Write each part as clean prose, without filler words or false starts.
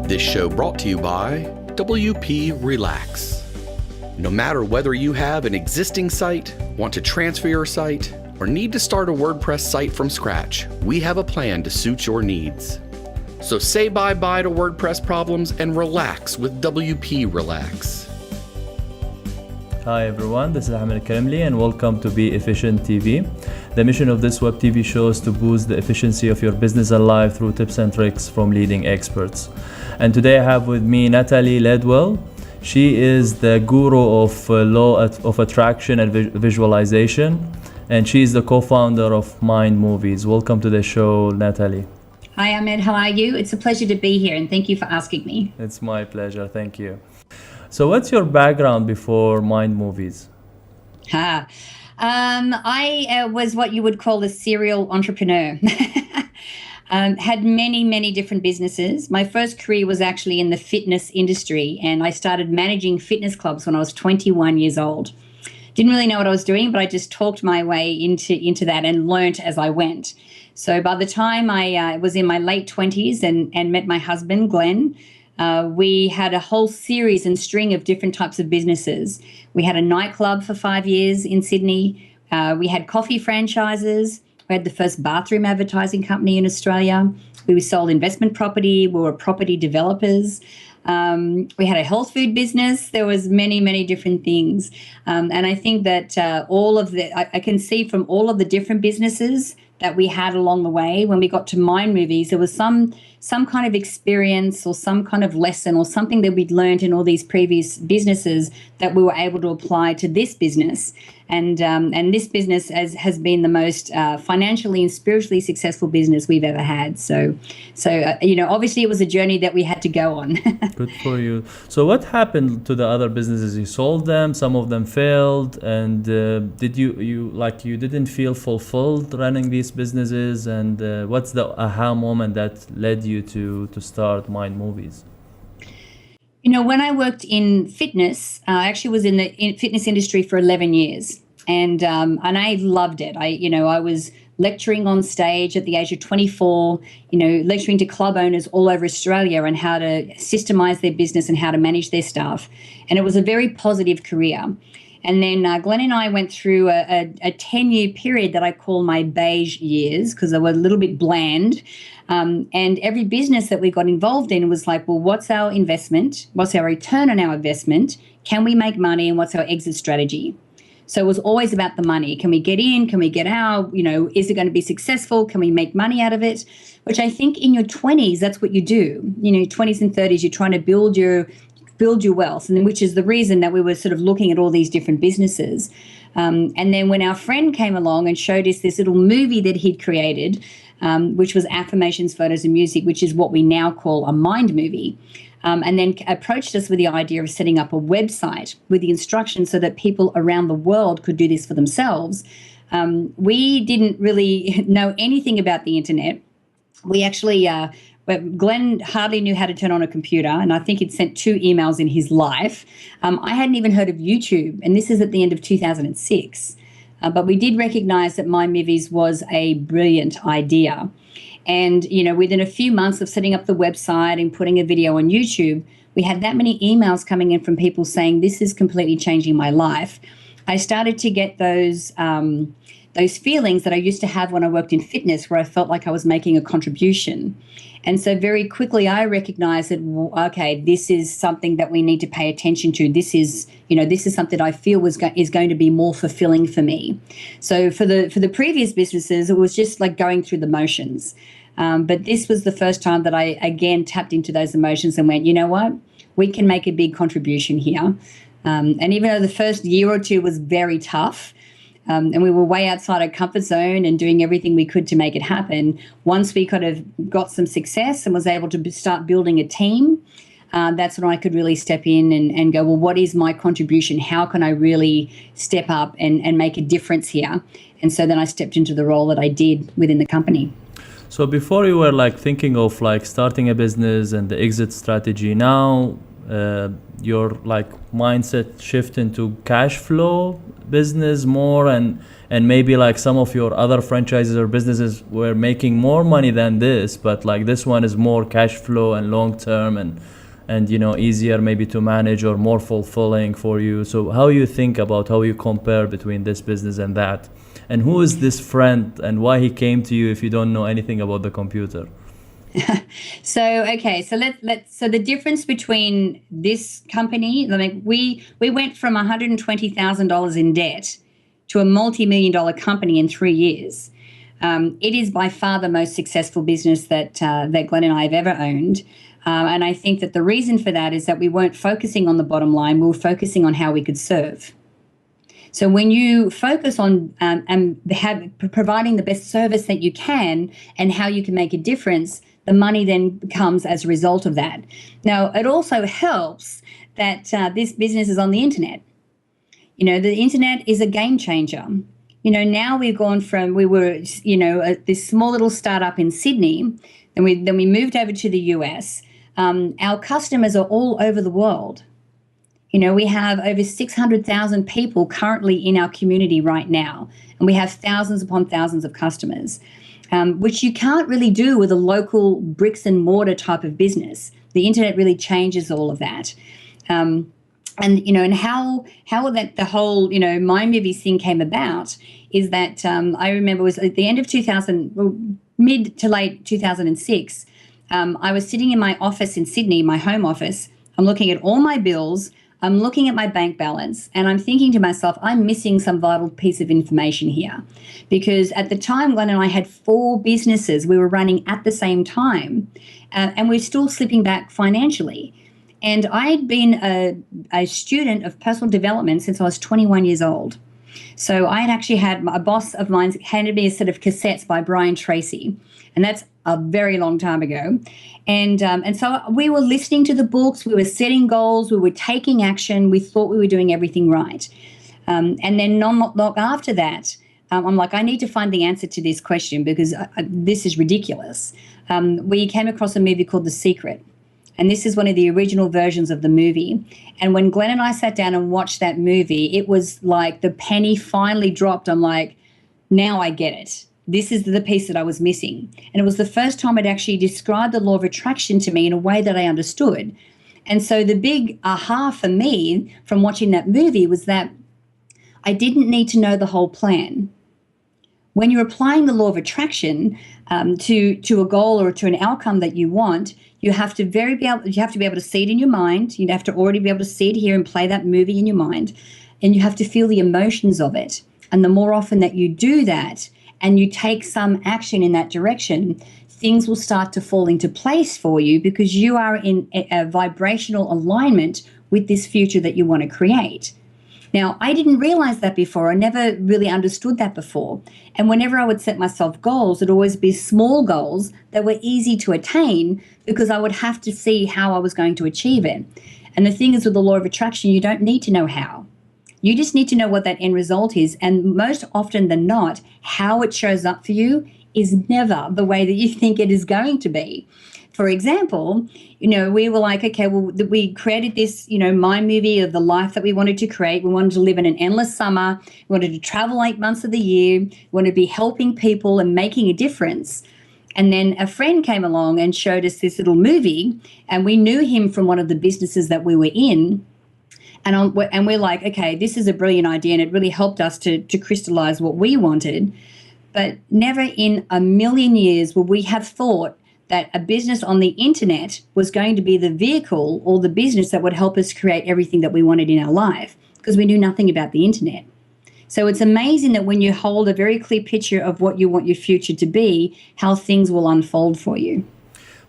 This show brought to you by WP Relax. No matter whether you have an existing site, want to transfer your site, or need to start a WordPress site from scratch, we have a plan to suit your needs. So say bye-bye to WordPress problems and relax with WP Relax. Hi everyone, this is Ahmed Karimli and welcome to Be Efficient TV. The mission of this web TV show is to boost the efficiency of your business and life through tips and tricks from leading experts. And today I have with me Natalie Ledwell. She is the guru of law of attraction and visualization, and she is the co-founder of Mind Movies. Welcome to the show, Natalie. Hi Ahmed, how are you? It's a pleasure to be here and thank you for asking me. It's my pleasure, thank you. So what's your background before Mind Movies? I was what you would call a serial entrepreneur. Had many different businesses. My first career was actually in the fitness industry, and I started managing fitness clubs when I was 21 years old. Didn't really know what I was doing, but I just talked my way into that and learnt as I went. So by the time I was in my late 20s and met my husband, Glenn, we had a whole series and string of different types of businesses. We had a nightclub for 5 years in Sydney. We had coffee franchises. We had the first bathroom advertising company in Australia. We sold investment property. We were property developers. We had a health food business. There was many different things. And I think that I can see from all of the different businesses that we had along the way, when we got to Mind Movies, there was some kind of experience or some kind of lesson or something that we'd learned in all these previous businesses that we were able to apply to this business. And this business has been the most financially and spiritually successful business we've ever had. So obviously it was a journey that we had to go on. Good for you. So what happened to the other businesses? You sold them, some of them failed, and did you didn't feel fulfilled running these businesses? And what's the aha moment that led you to start Mind Movies? When I worked in fitness, I actually was in the fitness industry for 11 years, and I loved it. I was lecturing on stage at the age of 24, lecturing to club owners all over Australia on how to systemize their business and how to manage their staff, and it was a very positive career. And then Glenn and I went through a 10-year period that I call my beige years because they were a little bit bland. And every business that we got involved in was like, well, what's our investment? What's our return on our investment? Can we make money? And what's our exit strategy? So it was always about the money. Can we get in? Can we get out? Is it going to be successful? Can we make money out of it? Which I think in your 20s, that's what you do. 20s and 30s, you're trying to build your wealth, and which is the reason that we were sort of looking at all these different businesses. And then when our friend came along and showed us this little movie that he'd created, which was Affirmations, Photos and Music, which is what we now call a Mind Movie, and then approached us with the idea of setting up a website with the instructions so that people around the world could do this for themselves. We didn't really know anything about the internet. We actually Glenn hardly knew how to turn on a computer, and I think he'd sent 2 emails in his life. I hadn't even heard of YouTube, and this is at the end of 2006. But we did recognize that Mind Movies was a brilliant idea. And, within a few months of setting up the website and putting a video on YouTube, we had that many emails coming in from people saying, this is completely changing my life. I started to get those feelings that I used to have when I worked in fitness, where I felt like I was making a contribution. And so very quickly I recognized that, okay, this is something that we need to pay attention to. This is something I feel is going to be more fulfilling for me. So for the previous businesses, it was just like going through the motions. But this was the first time that I, again, tapped into those emotions and went, you know what, we can make a big contribution here. And even though the first year or two was very tough, and we were way outside our comfort zone and doing everything we could to make it happen, once we kind of got some success and was able to start building a team, that's when I could really step in and go, well, what is my contribution? How can I really step up and make a difference here? And so then I stepped into the role that I did within the company. So before you were thinking of starting a business and the exit strategy, now your like mindset shift into cash flow business more, and maybe like some of your other franchises or businesses were making more money than this, but like this one is more cash flow and long term, and you know, easier maybe to manage or more fulfilling for you. So how you think about, how you compare between this business and that, and who is this friend and why he came to you if you don't know anything about the computer? So okay, so so the difference between this company, I mean, we went from $120,000 in debt to a multi-million-dollar company in 3 years. It is by far the most successful business that Glenn and I have ever owned. And I think that the reason for that is that we weren't focusing on the bottom line, we were focusing on how we could serve. So when you focus on providing the best service that you can and how you can make a difference, the money then comes as a result of that. Now, it also helps that this business is on the internet. You know, the internet is a game changer. You know, now we've gone from, we were, you know, this small little startup in Sydney, then we moved over to the US. Our customers are all over the world. You know, we have over 600,000 people currently in our community right now, and we have thousands upon thousands of customers, which you can't really do with a local bricks and mortar type of business. The internet really changes all of that. And, you know, and how that the whole, you know, My Movies thing came about is that I remember it was at the end of 2000, well, mid to late 2006, I was sitting in my office in Sydney, my home office. I'm looking at all my bills. I'm looking at my bank balance, and I'm thinking to myself, I'm missing some vital piece of information here. Because at the time, Glenn and I had 4 businesses we were running at the same time, and we're still slipping back financially. And I'd been a student of personal development since I was 21 years old. So I had actually had a boss of mine handed me a set of cassettes by Brian Tracy, and that's a very long time ago. And so we were listening to the books, we were setting goals, we were taking action, we thought we were doing everything right. And then not long after that, I'm like, I need to find the answer to this question because this is ridiculous. We came across a movie called The Secret. And this is one of the original versions of the movie. And when Glenn and I sat down and watched that movie, it was like the penny finally dropped. I'm like, now I get it. This is the piece that I was missing. And it was the first time I'd actually described the law of attraction to me in a way that I understood. And so the big aha for me from watching that movie was that I didn't need to know the whole plan. When you're applying the law of attraction to a goal or to an outcome that you want, you have to be able to see it in your mind. You have to already be able to see it here and play that movie in your mind. And you have to feel the emotions of it. And the more often that you do that and you take some action in that direction, things will start to fall into place for you because you are in a vibrational alignment with this future that you want to create. Now, I didn't realize that before. I never really understood that before. And whenever I would set myself goals, it'd always be small goals that were easy to attain because I would have to see how I was going to achieve it. And the thing is, with the law of attraction, you don't need to know how. You just need to know what that end result is. And most often than not, how it shows up for you is never the way that you think it is going to be. For example, you know, we were like, okay, well, we created this, you know, My Movie of the life that we wanted to create. We wanted to live in an endless summer. We wanted to travel 8 months of the year. We wanted to be helping people and making a difference. And then a friend came along and showed us this little movie, and we knew him from one of the businesses that we were in. And we're like, okay, this is a brilliant idea, and it really helped us to crystallize what we wanted. But never in a million years would we have thought that a business on the internet was going to be the vehicle or the business that would help us create everything that we wanted in our life, because we knew nothing about the internet. So it's amazing that when you hold a very clear picture of what you want your future to be, how things will unfold for you.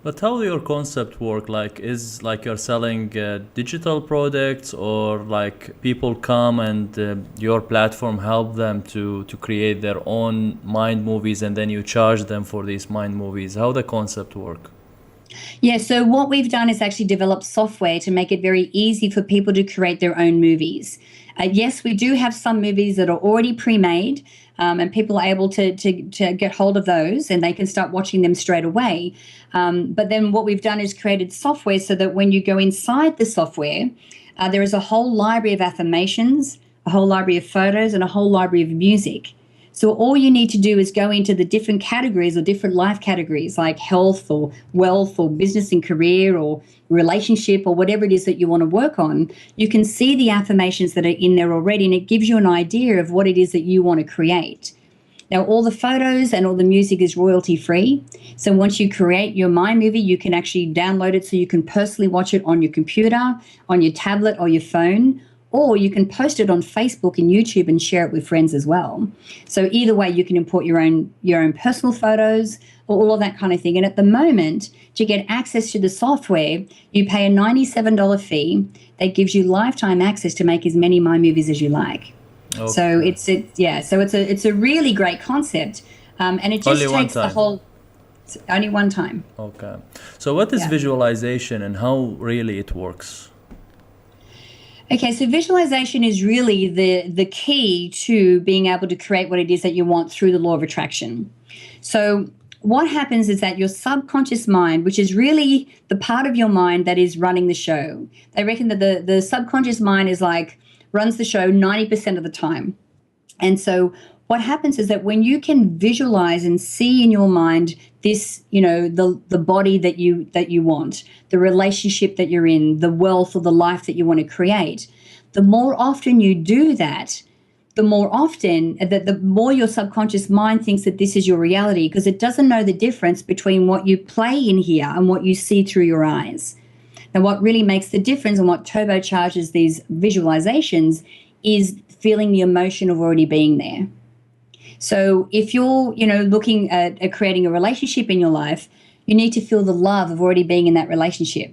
But how do your concept work? Like, is like you're selling digital products, or like people come and your platform help them to create their own mind movies, and then you charge them for these mind movies? How the concept work? Yeah, so what we've done is actually develop software to make it very easy for people to create their own movies. Yes, we do have some movies that are already pre-made, and people are able to get hold of those, and they can start watching them straight away. But then what we've done is created software so that when you go inside the software, there is a whole library of affirmations, a whole library of photos, and a whole library of music. So all you need to do is go into the different categories or different life categories like health or wealth or business and career or relationship or whatever it is that you want to work on. You can see the affirmations that are in there already, and it gives you an idea of what it is that you want to create. Now, all the photos and all the music is royalty free. So once you create your My Movie, you can actually download it so you can personally watch it on your computer, on your tablet or your phone, or you can post it on Facebook and YouTube and share it with friends as well. So either way, you can import your own personal photos or all of that kind of thing. And at the moment, to get access to the software, you pay a $97 fee that gives you lifetime access to make as many My Movies as you like. Okay. So it's a really great concept, and it just takes the whole. Only one time. Okay. So what is visualization and how really it works? Okay, so visualization is really the key to being able to create what it is that you want through the law of attraction. So what happens is that your subconscious mind, which is really the part of your mind that is running the show, they reckon that the subconscious mind is runs the show 90% of the time. And so what happens is that when you can visualize and see in your mind this, the body that you want, the relationship that you're in, the wealth or the life that you want to create, the more often you do that, the more your subconscious mind thinks that this is your reality, because it doesn't know the difference between what you play in here and what you see through your eyes. Now, what really makes the difference and what turbocharges these visualizations is feeling the emotion of already being there. So if you're, looking at creating a relationship in your life, you need to feel the love of already being in that relationship.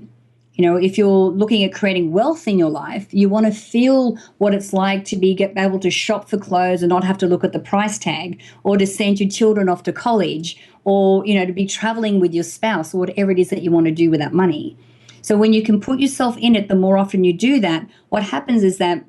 If you're looking at creating wealth in your life, you want to feel what it's like to be able to shop for clothes and not have to look at the price tag, or to send your children off to college, or, to be traveling with your spouse, or whatever it is that you want to do with that money. So when you can put yourself in it, the more often you do that, what happens is that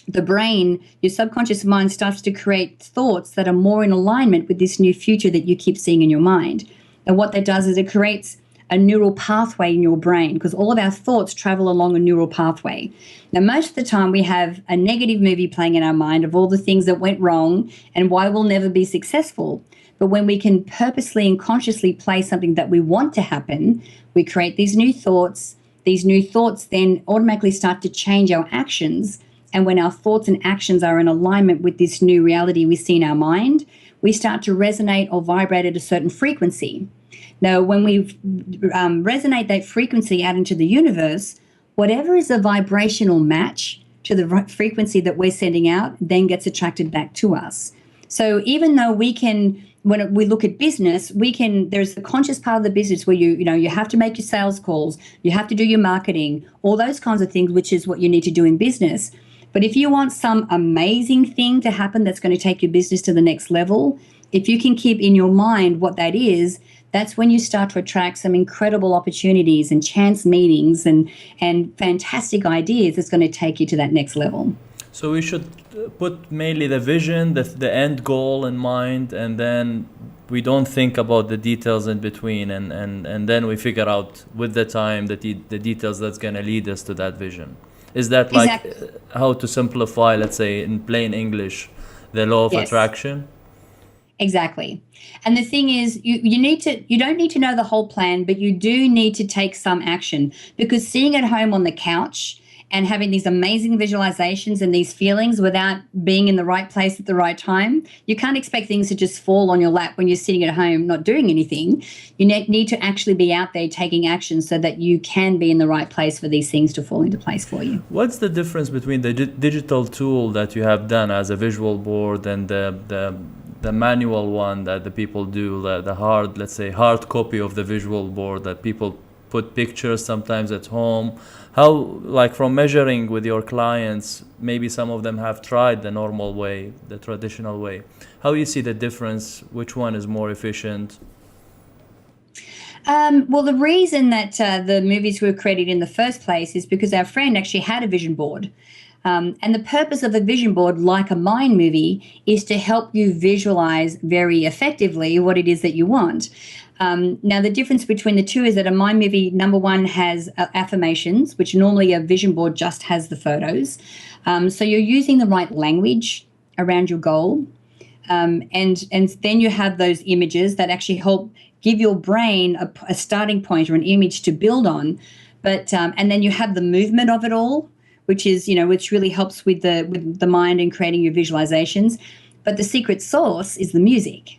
the brain, your subconscious mind, starts to create thoughts that are more in alignment with this new future that you keep seeing in your mind. And what that does is it creates a neural pathway in your brain, because all of our thoughts travel along a neural pathway. Now, most of the time we have a negative movie playing in our mind of all the things that went wrong and why we'll never be successful. But when we can purposely and consciously play something that we want to happen, we create these new thoughts. These new thoughts then automatically start to change our actions. And when our thoughts and actions are in alignment with this new reality we see in our mind, we start to resonate or vibrate at a certain frequency. Now, when we resonate that frequency out into the universe, whatever is a vibrational match to the frequency that we're sending out then gets attracted back to us. So even though when we look at business, there's the conscious part of the business where you have to make your sales calls, you have to do your marketing, all those kinds of things, which is what you need to do in business. But if you want some amazing thing to happen that's going to take your business to the next level, if you can keep in your mind what that is, that's when you start to attract some incredible opportunities and chance meetings and fantastic ideas that's going to take you to that next level. So we should put mainly the vision, the end goal in mind, and then we don't think about the details in between, and then we figure out with the time the details that's going to lead us to that vision. Is that Exactly. How to simplify, let's say in plain English, the law of attraction? Exactly. And the thing is, you don't need to know the whole plan, but you do need to take some action, because sitting at home on the couch and having these amazing visualizations and these feelings without being in the right place at the right time, you can't expect things to just fall on your lap when you're sitting at home not doing anything. You need to actually be out there taking action so that you can be in the right place for these things to fall into place for you. What's the difference between the digital tool that you have done as a visual board and the manual one that the people do, the hard copy of the visual board that people put pictures sometimes at home? How, from measuring with your clients, maybe some of them have tried the normal way, the traditional way. How you see the difference? Which one is more efficient? Well, the reason that the movies were created in the first place is because our friend actually had a vision board. And the purpose of a vision board, like a mind movie, is to help you visualize very effectively what it is that you want. Now, the difference between the two is that a mind movie, number one, has affirmations, which normally a vision board just has the photos. So you're using the right language around your goal. And then you have those images that actually help give your brain a starting point or an image to build on. But and then you have the movement of it all, which is, which really helps with the mind and creating your visualizations. But the secret sauce is the music.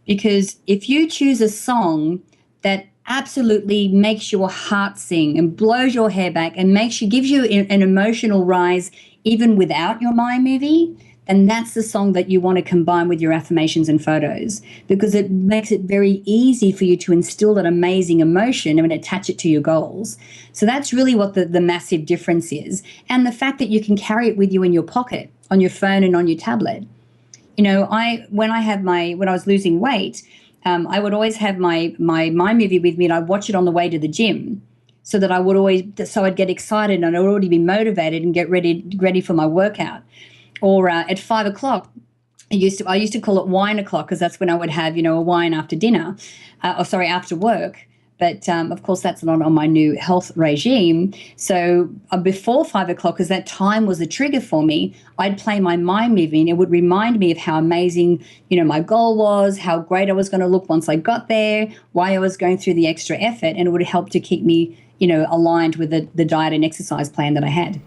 Because if you choose a song that absolutely makes your heart sing and blows your hair back and gives you an emotional rise even without your mind movie, then that's the song that you want to combine with your affirmations and photos, because it makes it very easy for you to instill that amazing emotion and attach it to your goals. So that's really what the massive difference is. And the fact that you can carry it with you in your pocket, on your phone and on your tablet. When I was losing weight, I would always have my mind movie with me, and I'd watch it on the way to the gym, so that I'd get excited and I'd already be motivated and get ready for my workout. Or at 5 o'clock, I used to call it wine o'clock, because that's when I would have, a wine after dinner, after work. But of course, that's not on my new health regime. So before 5 o'clock, because that time was a trigger for me, I'd play my mind movie, and it would remind me of how amazing, my goal was, how great I was going to look once I got there, why I was going through the extra effort, and it would help to keep me, aligned with the diet and exercise plan that I had.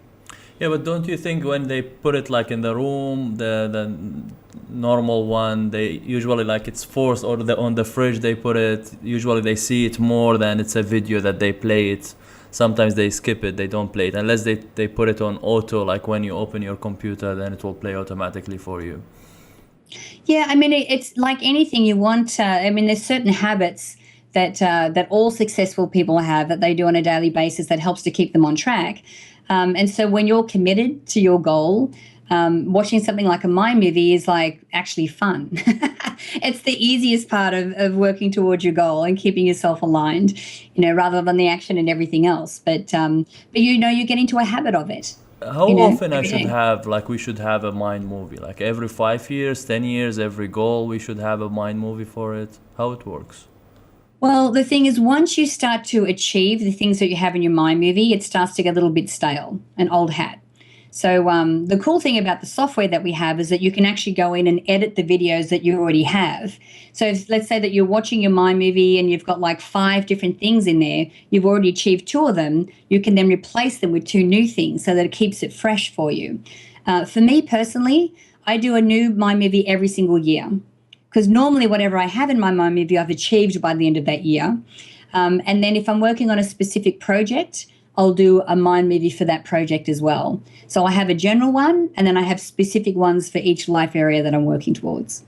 Yeah, but don't you think when they put it like in the room, the normal one, they usually like it's forced, or on the fridge they put it, usually they see it more than it's a video that they play it. Sometimes they skip it, they don't play it, unless they put it on auto, like when you open your computer, then it will play automatically for you. Yeah, it's like anything you want. There's certain habits that all successful people have that they do on a daily basis that helps to keep them on track. And so when you're committed to your goal, watching something like a mind movie is like actually fun. It's the easiest part of working towards your goal and keeping yourself aligned, rather than the action and everything else. But you get into a habit of it. How often we should have a mind movie? Like every 5 years, 10 years, every goal, we should have a mind movie for it? How it works? Well, the thing is, once you start to achieve the things that you have in your mind movie, it starts to get a little bit stale, an old hat. So the cool thing about the software that we have is that you can actually go in and edit the videos that you already have. So let's say that you're watching your mind movie and you've got like 5 different things in there. You've already achieved 2 of them. You can then replace them with 2 new things so that it keeps it fresh for you. For me personally, I do a new mind movie every single year, because normally whatever I have in my mind movie, I've achieved by the end of that year. And then if I'm working on a specific project, I'll do a mind movie for that project as well. So I have a general one, and then I have specific ones for each life area that I'm working towards.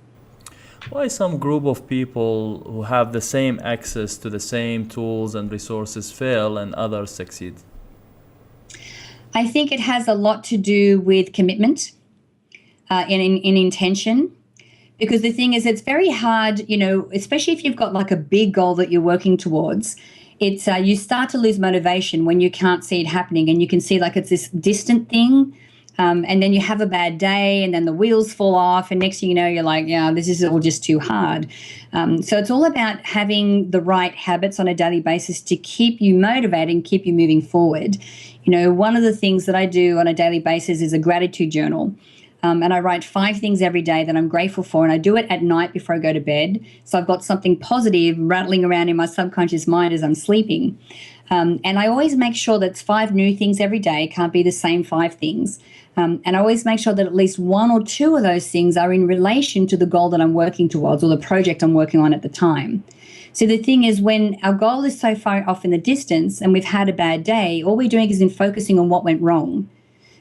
Why some group of people who have the same access to the same tools and resources fail and others succeed? I think it has a lot to do with commitment in intention. Because the thing is, it's very hard, especially if you've got like a big goal that you're working towards. It's you start to lose motivation when you can't see it happening, and you can see like it's this distant thing, and then you have a bad day, and then the wheels fall off, and next thing you know, you're like, yeah, this is all just too hard. So it's all about having the right habits on a daily basis to keep you motivated and keep you moving forward. One of the things that I do on a daily basis is a gratitude journal. And I write 5 things every day that I'm grateful for, and I do it at night before I go to bed. So I've got something positive rattling around in my subconscious mind as I'm sleeping. And I always make sure that it's 5 new things every day. It can't be the same 5 things. And I always make sure that at least 1 or 2 of those things are in relation to the goal that I'm working towards, or the project I'm working on at the time. So the thing is, when our goal is so far off in the distance and we've had a bad day, all we're doing is in focusing on what went wrong.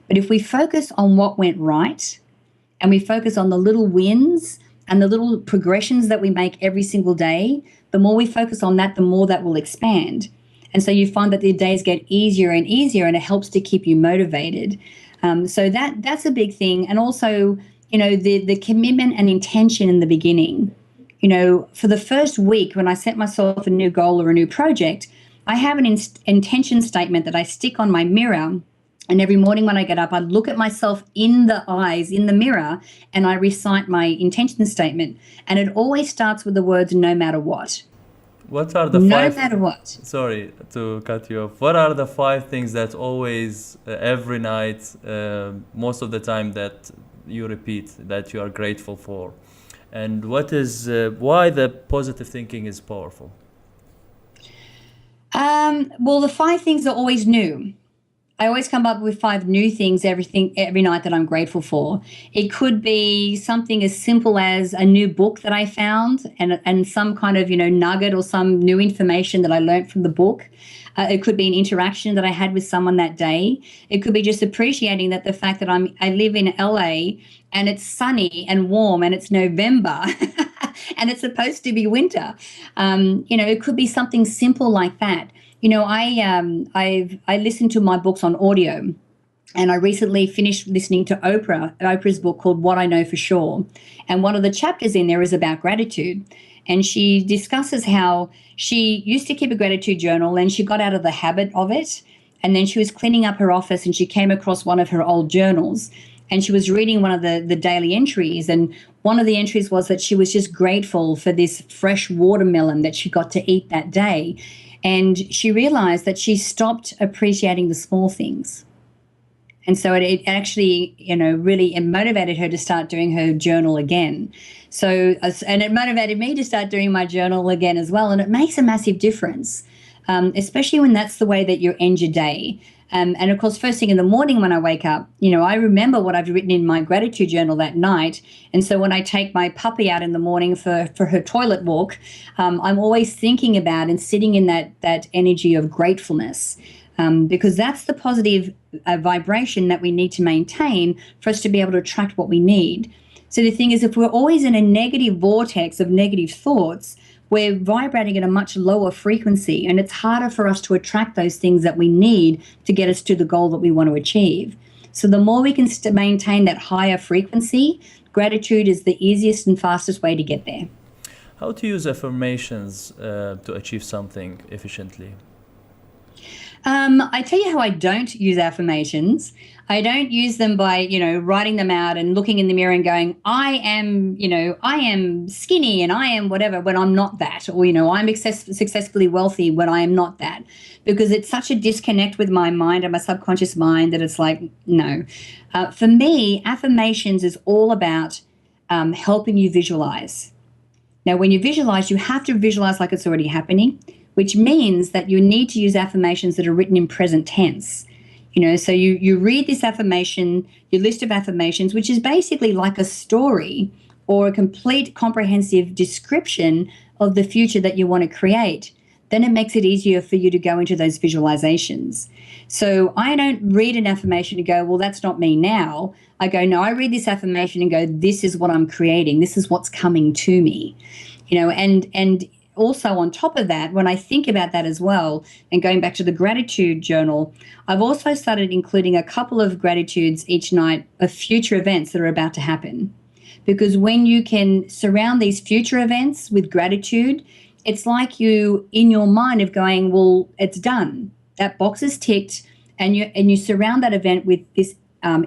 But if we focus on what went right, and we focus on the little wins and the little progressions that we make every single day, the more we focus on that, the more that will expand. And so you find that the days get easier and easier, and it helps to keep you motivated. So that's a big thing. And also, the commitment and intention in the beginning. For the first week when I set myself a new goal or a new project, I have an intention statement that I stick on my mirror. And every morning when I get up, I look at myself in the eyes, in the mirror, and I recite my intention statement. And it always starts with the words, no matter what. What are the No five? matter what. Sorry to cut you off. What are the 5 things that always, every night, most of the time that you repeat that you are grateful for? And what is why the positive thinking is powerful? Well, the 5 things are always new. I always come up with 5 new things every night that I'm grateful for. It could be something as simple as a new book that I found and some kind of, nugget or some new information that I learned from the book. It could be an interaction that I had with someone that day. It could be just appreciating that the fact that I live in LA and it's sunny and warm and it's November and it's supposed to be winter. It could be something simple like that. I listen to my books on audio, and I recently finished listening to Oprah's book called What I Know for Sure. And one of the chapters in there is about gratitude. And she discusses how she used to keep a gratitude journal and she got out of the habit of it. And then she was cleaning up her office and she came across one of her old journals. And she was reading one of the daily entries. And one of the entries was that she was just grateful for this fresh watermelon that she got to eat that day. And she realized that she stopped appreciating the small things. And so it actually, really it motivated her to start doing her journal again. So, and it motivated me to start doing my journal again as well. And it makes a massive difference, especially when that's the way that you end your day. And of course, first thing in the morning when I wake up, I remember what I've written in my gratitude journal that night. And so when I take my puppy out in the morning for her toilet walk, I'm always thinking about and sitting in that energy of gratefulness, because that's the positive vibration that we need to maintain for us to be able to attract what we need. So the thing is, if we're always in a negative vortex of negative thoughts, we're vibrating at a much lower frequency, and it's harder for us to attract those things that we need to get us to the goal that we want to achieve. So the more we can maintain that higher frequency, gratitude is the easiest and fastest way to get there. How to use affirmations to achieve something efficiently? I tell you how I don't use affirmations. I don't use them by, writing them out and looking in the mirror and going, I am skinny and I am whatever when I'm not that. Or, I'm successfully wealthy when I am not that. Because it's such a disconnect with my mind and my subconscious mind that it's like, no. For me, affirmations is all about helping you visualize. Now, when you visualize, you have to visualize like it's already happening, which means that you need to use affirmations that are written in present tense. So you read this affirmation, your list of affirmations, which is basically like a story or a complete comprehensive description of the future that you want to create. Then it makes it easier for you to go into those visualizations. So I don't read an affirmation and go, well, that's not me now. I go, no, I read this affirmation and go, this is what I'm creating. This is what's coming to me. And also on top of that, when I think about that as well, and going back to the gratitude journal, I've also started including a couple of gratitudes each night of future events that are about to happen. Because when you can surround these future events with gratitude, it's like you, in your mind, of going, well, it's done. That box is ticked, and you surround that event with this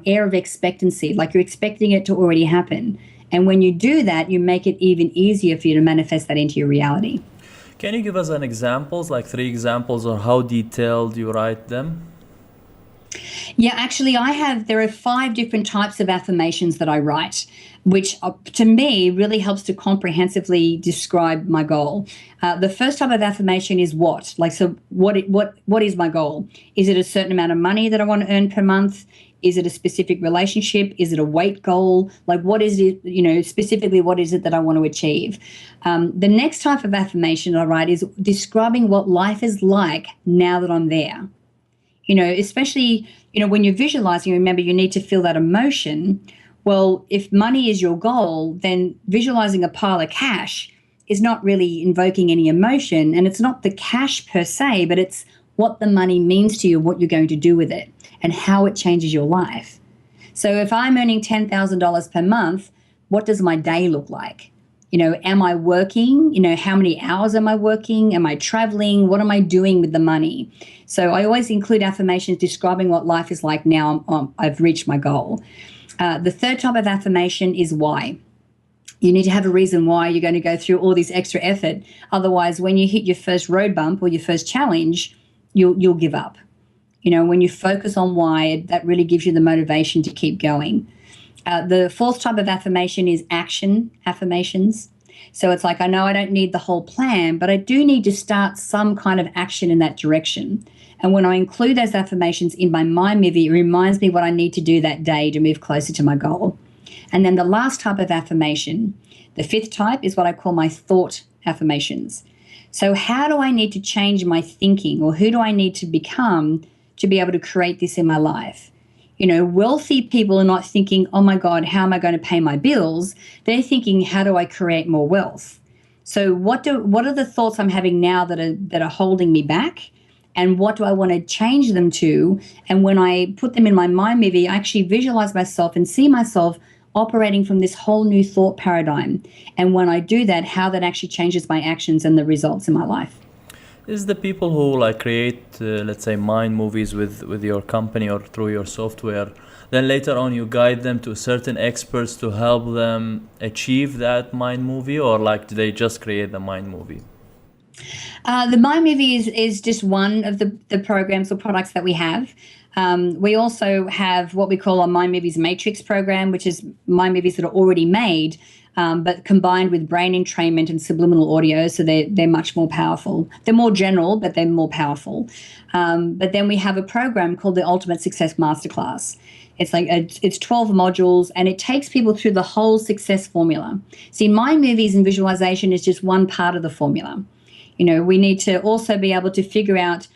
air of expectancy, like you're expecting it to already happen. And when you do that, you make it even easier for you to manifest that into your reality. Can you give us an examples, like 3 examples, or how detailed you write them? Yeah, actually, there are 5 different types of affirmations that I write, which to me really helps to comprehensively describe my goal. The first type of affirmation is what? What is my goal? Is it a certain amount of money that I want to earn per month? Is it a specific relationship? Is it a weight goal? Like, what is it, specifically, what is it that I want to achieve? The next type of affirmation I write is describing what life is like now that I'm there. Especially, when you're visualizing, remember, you need to feel that emotion. Well, if money is your goal, then visualizing a pile of cash is not really invoking any emotion. And it's not the cash per se, but it's what the money means to you, what you're going to do with it, and how it changes your life. So if I'm earning $10,000 per month, what does my day look like? Am I working? How many hours am I working? Am I traveling? What am I doing with the money? So I always include affirmations describing what life is like now I've reached my goal. The third type of affirmation is why. You need to have a reason why you're going to go through all this extra effort. Otherwise, when you hit your first road bump or your first challenge, you'll give up. When you focus on why, that really gives you the motivation to keep going. The fourth type of affirmation is action affirmations. So it's like, I know I don't need the whole plan, but I do need to start some kind of action in that direction. And when I include those affirmations in my mind movie, it reminds me what I need to do that day to move closer to my goal. And then the last type of affirmation, the fifth type, is what I call my thought affirmations. So how do I need to change my thinking, or who do I need to become to be able to create this in my life? Wealthy people are not thinking, oh my God, how am I going to pay my bills? They're thinking, how do I create more wealth? So what are the thoughts I'm having now that are holding me back? And what do I want to change them to? And when I put them in my mind movie, I actually visualize myself and see myself operating from this whole new thought paradigm. And when I do that, how that actually changes my actions and the results in my life. Is the people who create, let's say, mind movies with your company or through your software, then later on you guide them to certain experts to help them achieve that mind movie, or do they just create the mind movie? The mind movie is just one of the programs or products that we have. We also have what we call our Mind Movies Matrix program, which is mind movies that are already made, but combined with brain entrainment and subliminal audio, so they're much more powerful. They're more general, but they're more powerful. But then we have a program called the Ultimate Success Masterclass. It's 12 modules, and it takes people through the whole success formula. See, mind movies and visualization is just one part of the formula. We need to also be able to figure out,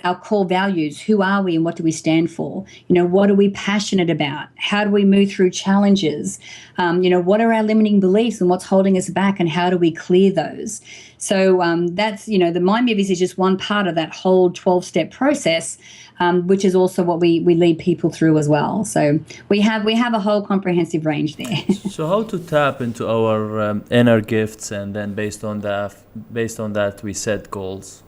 our core values. Who are we and what do we stand for? What are we passionate about? How do we move through challenges? What are our limiting beliefs and what's holding us back, and how do we clear those? So that's, the mind movies is just one part of that whole 12-step process, which is also what we lead people through as well. So we have a whole comprehensive range there. So how to tap into our inner gifts, and then based on that we set goals?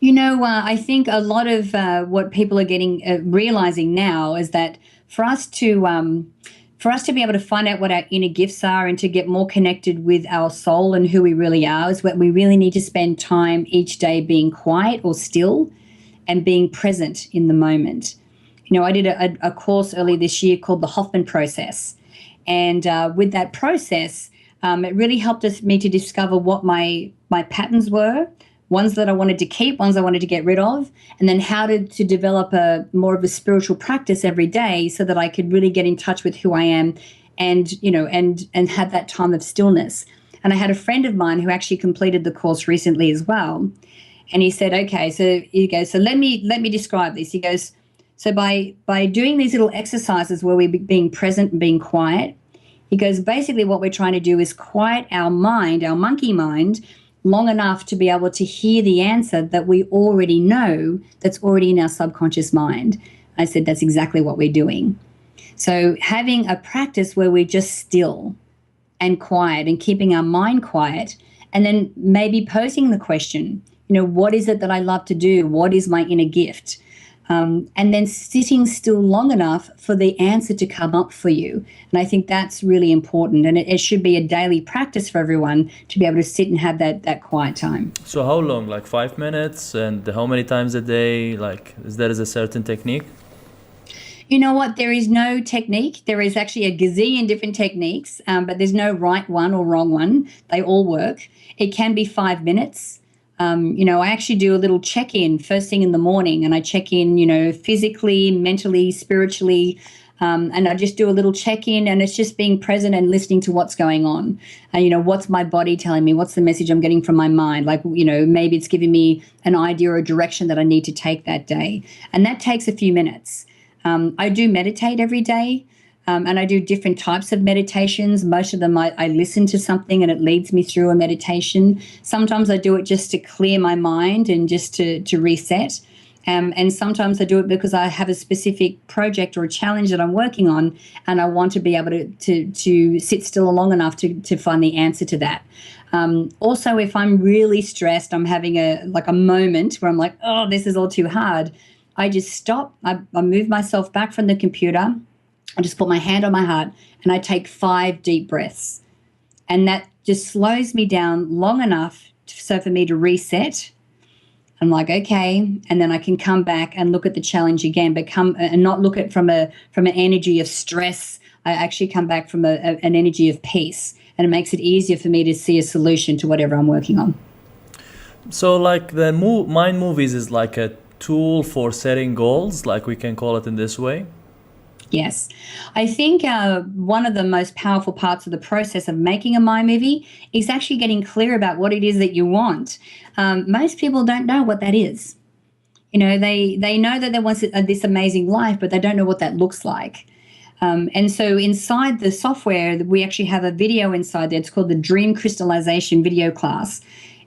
I think a lot of what people are realizing now is that for us to be able to find out what our inner gifts are and to get more connected with our soul and who we really are, is what we really need to spend time each day being quiet or still and being present in the moment. I did a course earlier this year called the Hoffman Process. And with that process, it really helped me to discover what my patterns were, ones that I wanted to keep, ones I wanted to get rid of, and then how to develop more of a spiritual practice every day so that I could really get in touch with who I am and have that time of stillness. And I had a friend of mine who actually completed the course recently as well. And he said, okay, so let me describe this. He goes, so by doing these little exercises where we're being present and being quiet, he goes, basically what we're trying to do is quiet our mind, our monkey mind, long enough to be able to hear the answer that we already know, that's already in our subconscious mind. I said, that's exactly what we're doing. So having a practice where we're just still and quiet and keeping our mind quiet, and then maybe posing the question, what is it that I love to do? What is my inner gift? And then sitting still long enough for the answer to come up for you. And I think that's really important. And it should be a daily practice for everyone to be able to sit and have that quiet time. So how long? 5 minutes? And how many times a day? Is there a certain technique? You know what? There is no technique. There is actually a gazillion different techniques, but there's no right one or wrong one. They all work. It can be 5 minutes. I actually do a little check-in first thing in the morning, and I check in, physically, mentally, spiritually, and I just do a little check-in, and it's just being present and listening to what's going on. What's my body telling me? What's the message I'm getting from my mind? Maybe it's giving me an idea or a direction that I need to take that day. And that takes a few minutes. I do meditate every day. And I do different types of meditations. Most of them I listen to something and it leads me through a meditation. Sometimes I do it just to clear my mind and just to reset. And sometimes I do it because I have a specific project or a challenge that I'm working on, and I want to be able to sit still long enough to find the answer to that. Also, if I'm really stressed, I'm having a moment where I'm like, oh, this is all too hard. I just stop. I move myself back from the computer. I just put my hand on my heart and I take 5 deep breaths. And that just slows me down long enough so for me to reset. I'm like, okay, and then I can come back and look at the challenge again, but and not look at from an energy of stress. I actually come back from an energy of peace, and it makes it easier for me to see a solution to whatever I'm working on. So like the mind movies is like a tool for setting goals, like we can call it in this way. Yes. I think one of the most powerful parts of the process of making a mind movie is actually getting clear about what it is that you want. Most people don't know what that is. You know, they know that they want this amazing life, but they don't know what that looks like. And so inside the software, we actually have a video inside there. It's called the Dream Crystallization video class.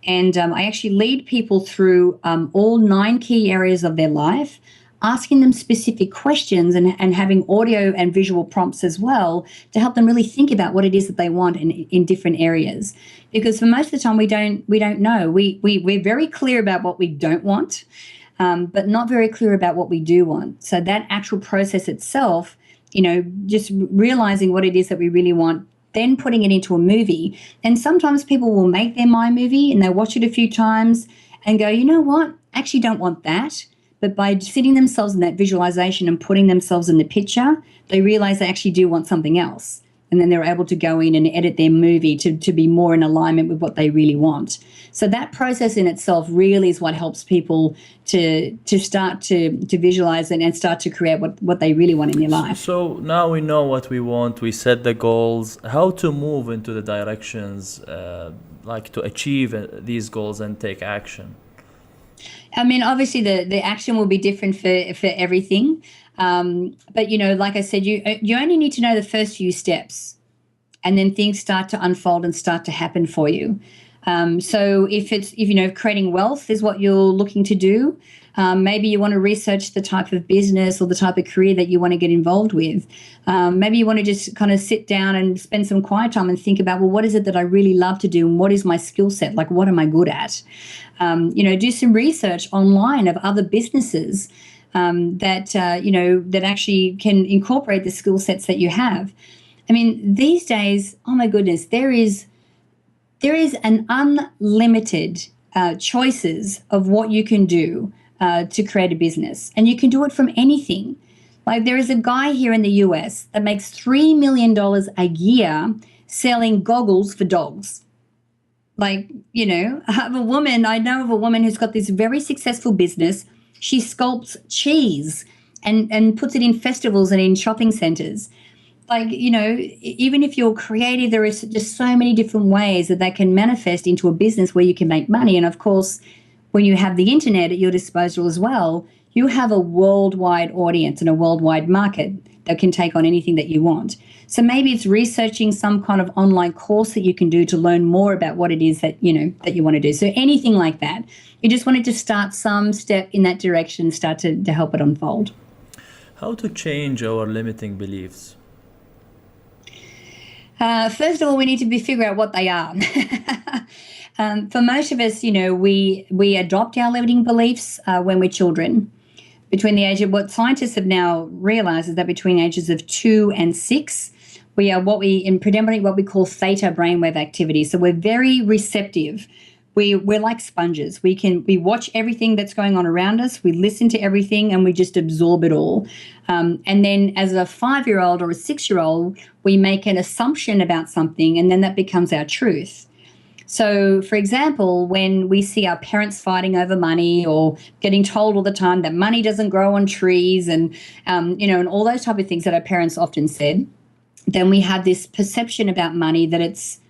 And I actually lead people through all 9 key areas of their life, asking them specific questions and having audio and visual prompts as well to help them really think about what it is that they want in different areas. Because for most of the time, we don't know. We're very clear about what we don't want, but not very clear about what we do want. So that actual process itself, you know, just realizing what it is that we really want, then putting it into a movie. And sometimes people will make their mind movie and they watch it a few times and go, you know what, I actually don't want that. But by sitting themselves in that visualization and putting themselves in the picture, they realize they actually do want something else. And then they're able to go in and edit their movie to be more in alignment with what they really want. So that process in itself really is what helps people to start to visualize and start to create what they really want in their life. So now we know what we want, we set the goals, how to move into the directions, like to achieve these goals and take action. I mean, obviously the action will be different for everything. But, you know, like I said, you only need to know the first few steps, and then things start to unfold and start to happen for you. So if you know, creating wealth is what you're looking to do, maybe you want to research the type of business or the type of career that you want to get involved with. Maybe you want to just kind of sit down and spend some quiet time and think about, well, what is it that I really love to do, and what is my skill set? Like, what am I good at? You know, do some research online of other businesses that actually can incorporate the skill sets that you have. I mean, these days, oh my goodness, there is an unlimited choices of what you can do to create a business, and you can do it from anything. Like, there is a guy here in the US that makes $3 million a year selling goggles for dogs. Like, you know, I know of a woman who's got this very successful business. She sculpts cheese and puts it in festivals and in shopping centers. Like, you know, even if you're creative, there is just so many different ways that can manifest into a business where you can make money. And of course, when you have the internet at your disposal as well, you have a worldwide audience and a worldwide market that can take on anything that you want. So maybe it's researching some kind of online course that you can do to learn more about what it is that you want to do. So anything like that. You just wanted to start some step in that direction, start to help it unfold. How to change our limiting beliefs? First of all, we need to figure out what they are. For most of us, you know, we adopt our limiting beliefs when we're children. Between the age of, what scientists have now realized is that between ages of 2 and 6, we are predominantly what we call theta brainwave activity. So we're very receptive. We're like sponges. We watch everything that's going on around us. We listen to everything and we just absorb it all. And then as a 5-year-old or a 6-year-old, we make an assumption about something, and then that becomes our truth. So, for example, when we see our parents fighting over money, or getting told all the time that money doesn't grow on trees, and and all those type of things that our parents often said, then we have this perception about money that it's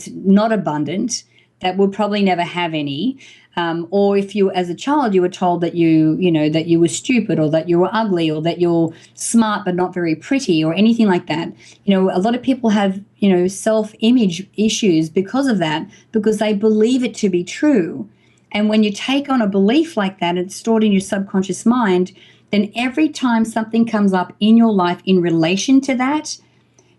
not abundant, that we'll probably never have any. Or if you, as a child, you were told that that you were stupid, or that you were ugly, or that you're smart but not very pretty, or anything like that. You know, a lot of people have, self-image issues because of that, because they believe it to be true. And when you take on a belief like that, it's stored in your subconscious mind, then every time something comes up in your life in relation to that,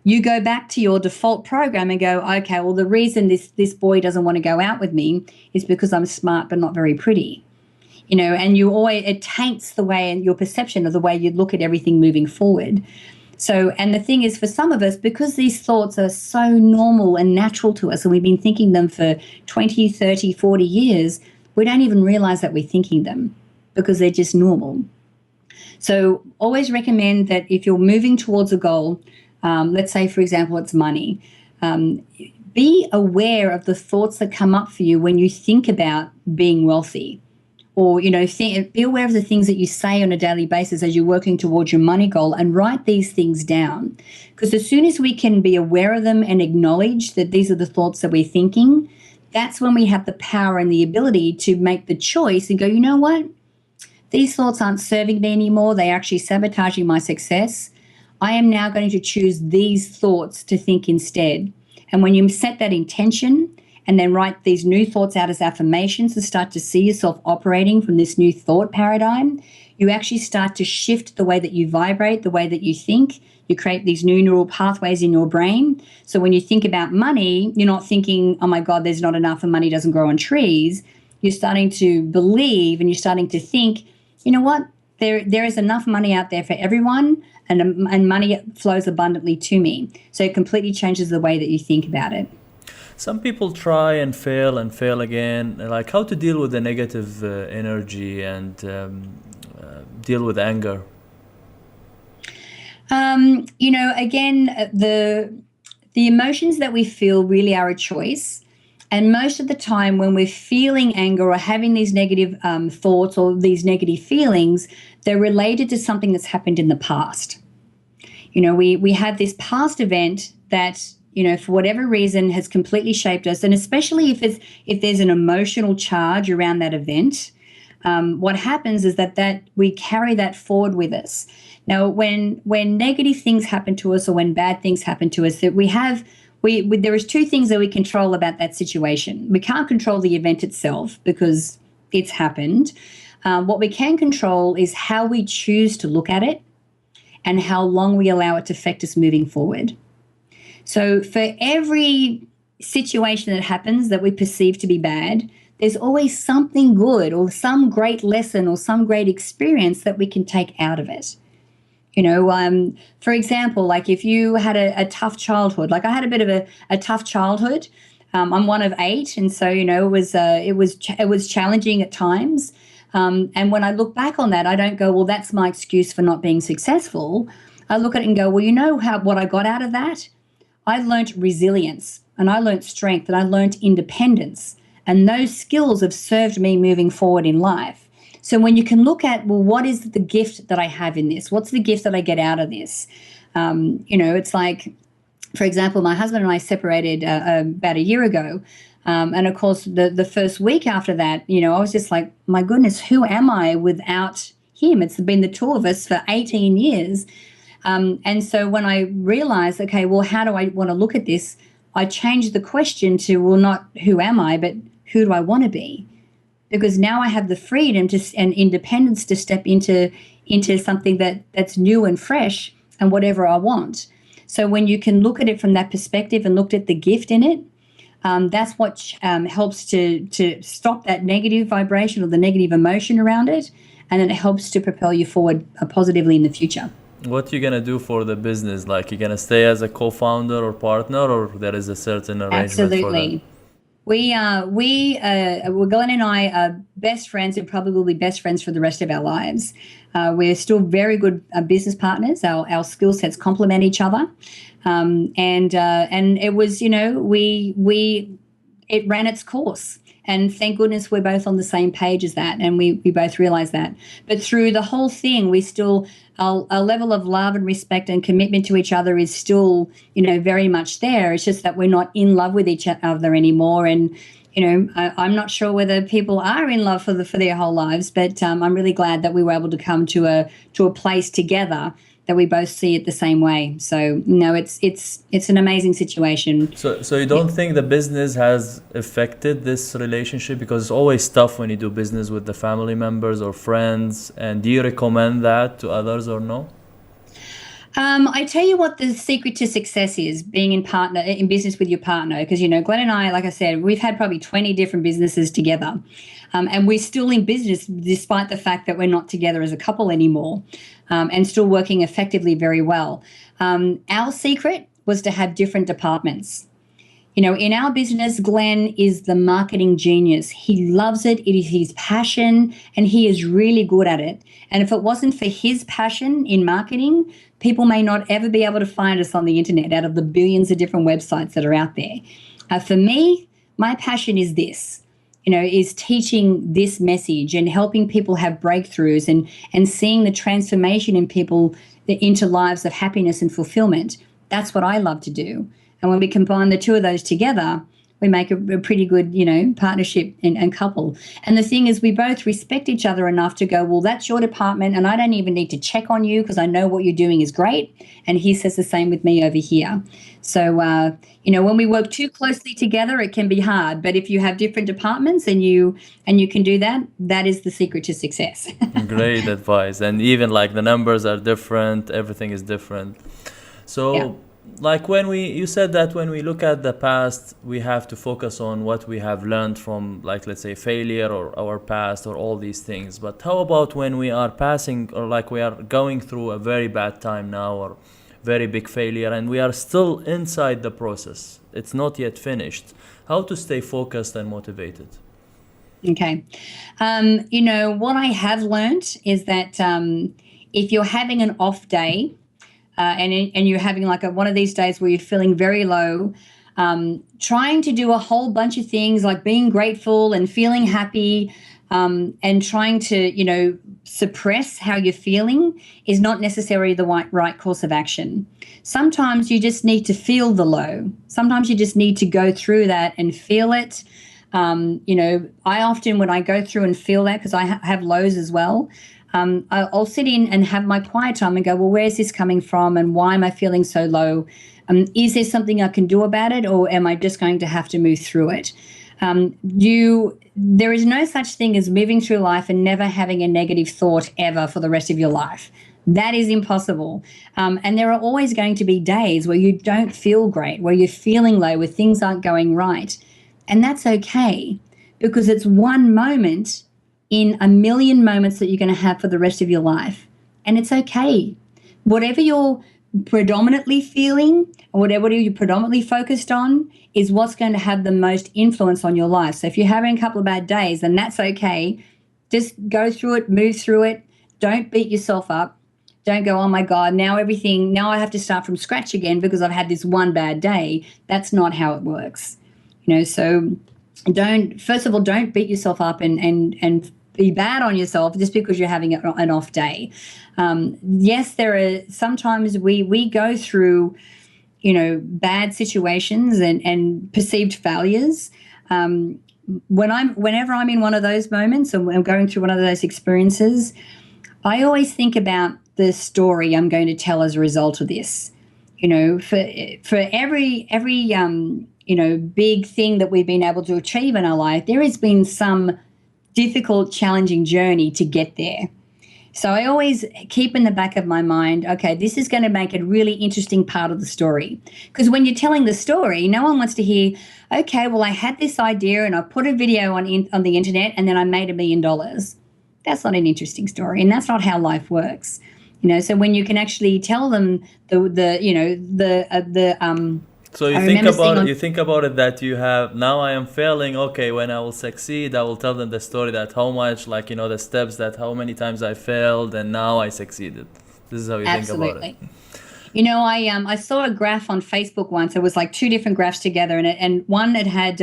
you go back to your default program and go, okay, well, the reason this boy doesn't want to go out with me is because I'm smart but not very pretty. And it taints the way and your perception of the way you look at everything moving forward. So, and the thing is, for some of us, because these thoughts are so normal and natural to us, and we've been thinking them for 20, 30, 40 years, we don't even realize that we're thinking them because they're just normal. So always recommend that if you're moving towards a goal, let's say, for example, it's money, be aware of the thoughts that come up for you when you think about being wealthy. Or, be aware of the things that you say on a daily basis as you're working towards your money goal, and write these things down. Because as soon as we can be aware of them and acknowledge that these are the thoughts that we're thinking, that's when we have the power and the ability to make the choice and go, you know what? These thoughts aren't serving me anymore. They're actually sabotaging my success. I am now going to choose these thoughts to think instead. And when you set that intention and then write these new thoughts out as affirmations and start to see yourself operating from this new thought paradigm, you actually start to shift the way that you vibrate, the way that you think. You create these new neural pathways in your brain. So when you think about money, you're not thinking, oh my God, there's not enough and money doesn't grow on trees. You're starting to believe and you're starting to think, you know what, there is enough money out there for everyone, and money flows abundantly to me. So it completely changes the way that you think about it. Some people try and fail again, like how to deal with the negative energy and deal with anger. Again, the emotions that we feel really are a choice. And most of the time when we're feeling anger or having these negative thoughts or these negative feelings, they're related to something that's happened in the past. We have this past event that, for whatever reason has completely shaped us. And especially if there's an emotional charge around that event, what happens is that we carry that forward with us. Now, when negative things happen to us or when bad things happen to us, that there is two things that we control about that situation. We can't control the event itself because it's happened. What we can control is how we choose to look at it and how long we allow it to affect us moving forward. So for every situation that happens that we perceive to be bad, there's always something good or some great lesson or some great experience that we can take out of it. For example, like if you had a tough childhood, like I had a bit of a tough childhood. I'm one of 8, and so it was challenging at times. And when I look back on that, I don't go, well, that's my excuse for not being successful. I look at it and go, well, what I got out of that? I learned resilience, and I learned strength, and I learned independence, and those skills have served me moving forward in life. So when you can look at, well, what is the gift that I have in this? What's the gift that I get out of this? It's like, for example, my husband and I separated about a year ago. And of course, the first week after that, I was just like, my goodness, who am I without him? It's been the two of us for 18 years. And so when I realized, okay, well, how do I want to look at this? I changed the question to, well, not who am I, but who do I want to be? Because now I have the freedom and independence to step into something that's new and fresh and whatever I want. So when you can look at it from that perspective and look at the gift in it, that's what helps to stop that negative vibration or the negative emotion around it, and then it helps to propel you forward positively in the future. What you gonna do for the business? Like, you gonna stay as a co-founder or partner, or there is a certain arrangement for that? Glenn and I are best friends and probably will be best friends for the rest of our lives. We're still very good business partners. Our skill sets complement each other. And it was, it ran its course. And thank goodness we're both on the same page as that, and we both realize that. But through the whole thing, we still, our level of love and respect and commitment to each other is still, very much there. It's just that we're not in love with each other anymore. And, I'm not sure whether people are in love for their whole lives, but I'm really glad that we were able to come to a place together that we both see it the same way. So no, it's an amazing situation. So you don't think the business has affected this relationship? Because it's always tough when you do business with the family members or friends. And do you recommend that to others or no? I tell you what the secret to success is, being in business with your partner. Because, Glenn and I, like I said, we've had probably 20 different businesses together. And we're still in business despite the fact that we're not together as a couple anymore, and still working effectively very well. Our secret was to have different departments. In our business, Glenn is the marketing genius. He loves it. It is his passion, and he is really good at it. And if it wasn't for his passion in marketing, people may not ever be able to find us on the internet out of the billions of different websites that are out there. For me, my passion is this, is teaching this message and helping people have breakthroughs and seeing the transformation in people into lives of happiness and fulfillment. That's what I love to do. And when we combine the two of those together, we make a pretty good, partnership and couple. And the thing is, we both respect each other enough to go, well, that's your department, and I don't even need to check on you because I know what you're doing is great. And he says the same with me over here. So, when we work too closely together, it can be hard. But if you have different departments and you can do that, that is the secret to success. Great advice. And even like the numbers are different, everything is different. So. Yeah. Like you said that when we look at the past, we have to focus on what we have learned from, like, let's say, failure or our past or all these things. But how about when we are passing, or like we are going through a very bad time now or very big failure, and we are still inside the process? It's not yet finished. How to stay focused and motivated? Okay. What I have learned is that if you're having an off day, and you're having like one of these days where you're feeling very low, trying to do a whole bunch of things like being grateful and feeling happy, and trying to, suppress how you're feeling is not necessarily the right course of action. Sometimes you just need to feel the low. Sometimes you just need to go through that and feel it. I often, when I go through and feel that, because I have lows as well, I'll sit in and have my quiet time and go, well, where's this coming from and why am I feeling so low? Is there something I can do about it, or am I just going to have to move through it? There is no such thing as moving through life and never having a negative thought ever for the rest of your life. That is impossible. And there are always going to be days where you don't feel great, where you're feeling low, where things aren't going right. And that's okay, because it's one moment in a million moments that you're going to have for the rest of your life. And it's okay. Whatever you're predominantly feeling, or whatever you're predominantly focused on, is what's going to have the most influence on your life. So if you're having a couple of bad days, then that's okay. Just go through it, move through it. Don't beat yourself up. Don't go, oh my God, now I have to start from scratch again because I've had this one bad day. That's not how it works. So first of all, don't beat yourself up and be bad on yourself just because you're having an off day. Yes, there are sometimes we go through, bad situations and perceived failures. Whenever I'm in one of those moments and I'm going through one of those experiences, I always think about the story I'm going to tell as a result of this. For every big thing that we've been able to achieve in our life, there has been some difficult, challenging journey to get there. So I always keep in the back of my mind, okay, this is going to make a really interesting part of the story. Because when you're telling the story, no one wants to hear, okay, well, I had this idea and I put a video on the internet and then I made $1 million. That's not an interesting story, and that's not how life works. So when you can actually tell them So you think about it that you have, now I am failing, okay, when I will succeed, I will tell them the story that how much, the steps that how many times I failed and now I succeeded. This is how you think about it. I saw a graph on Facebook once. It was like two different graphs together, and one it had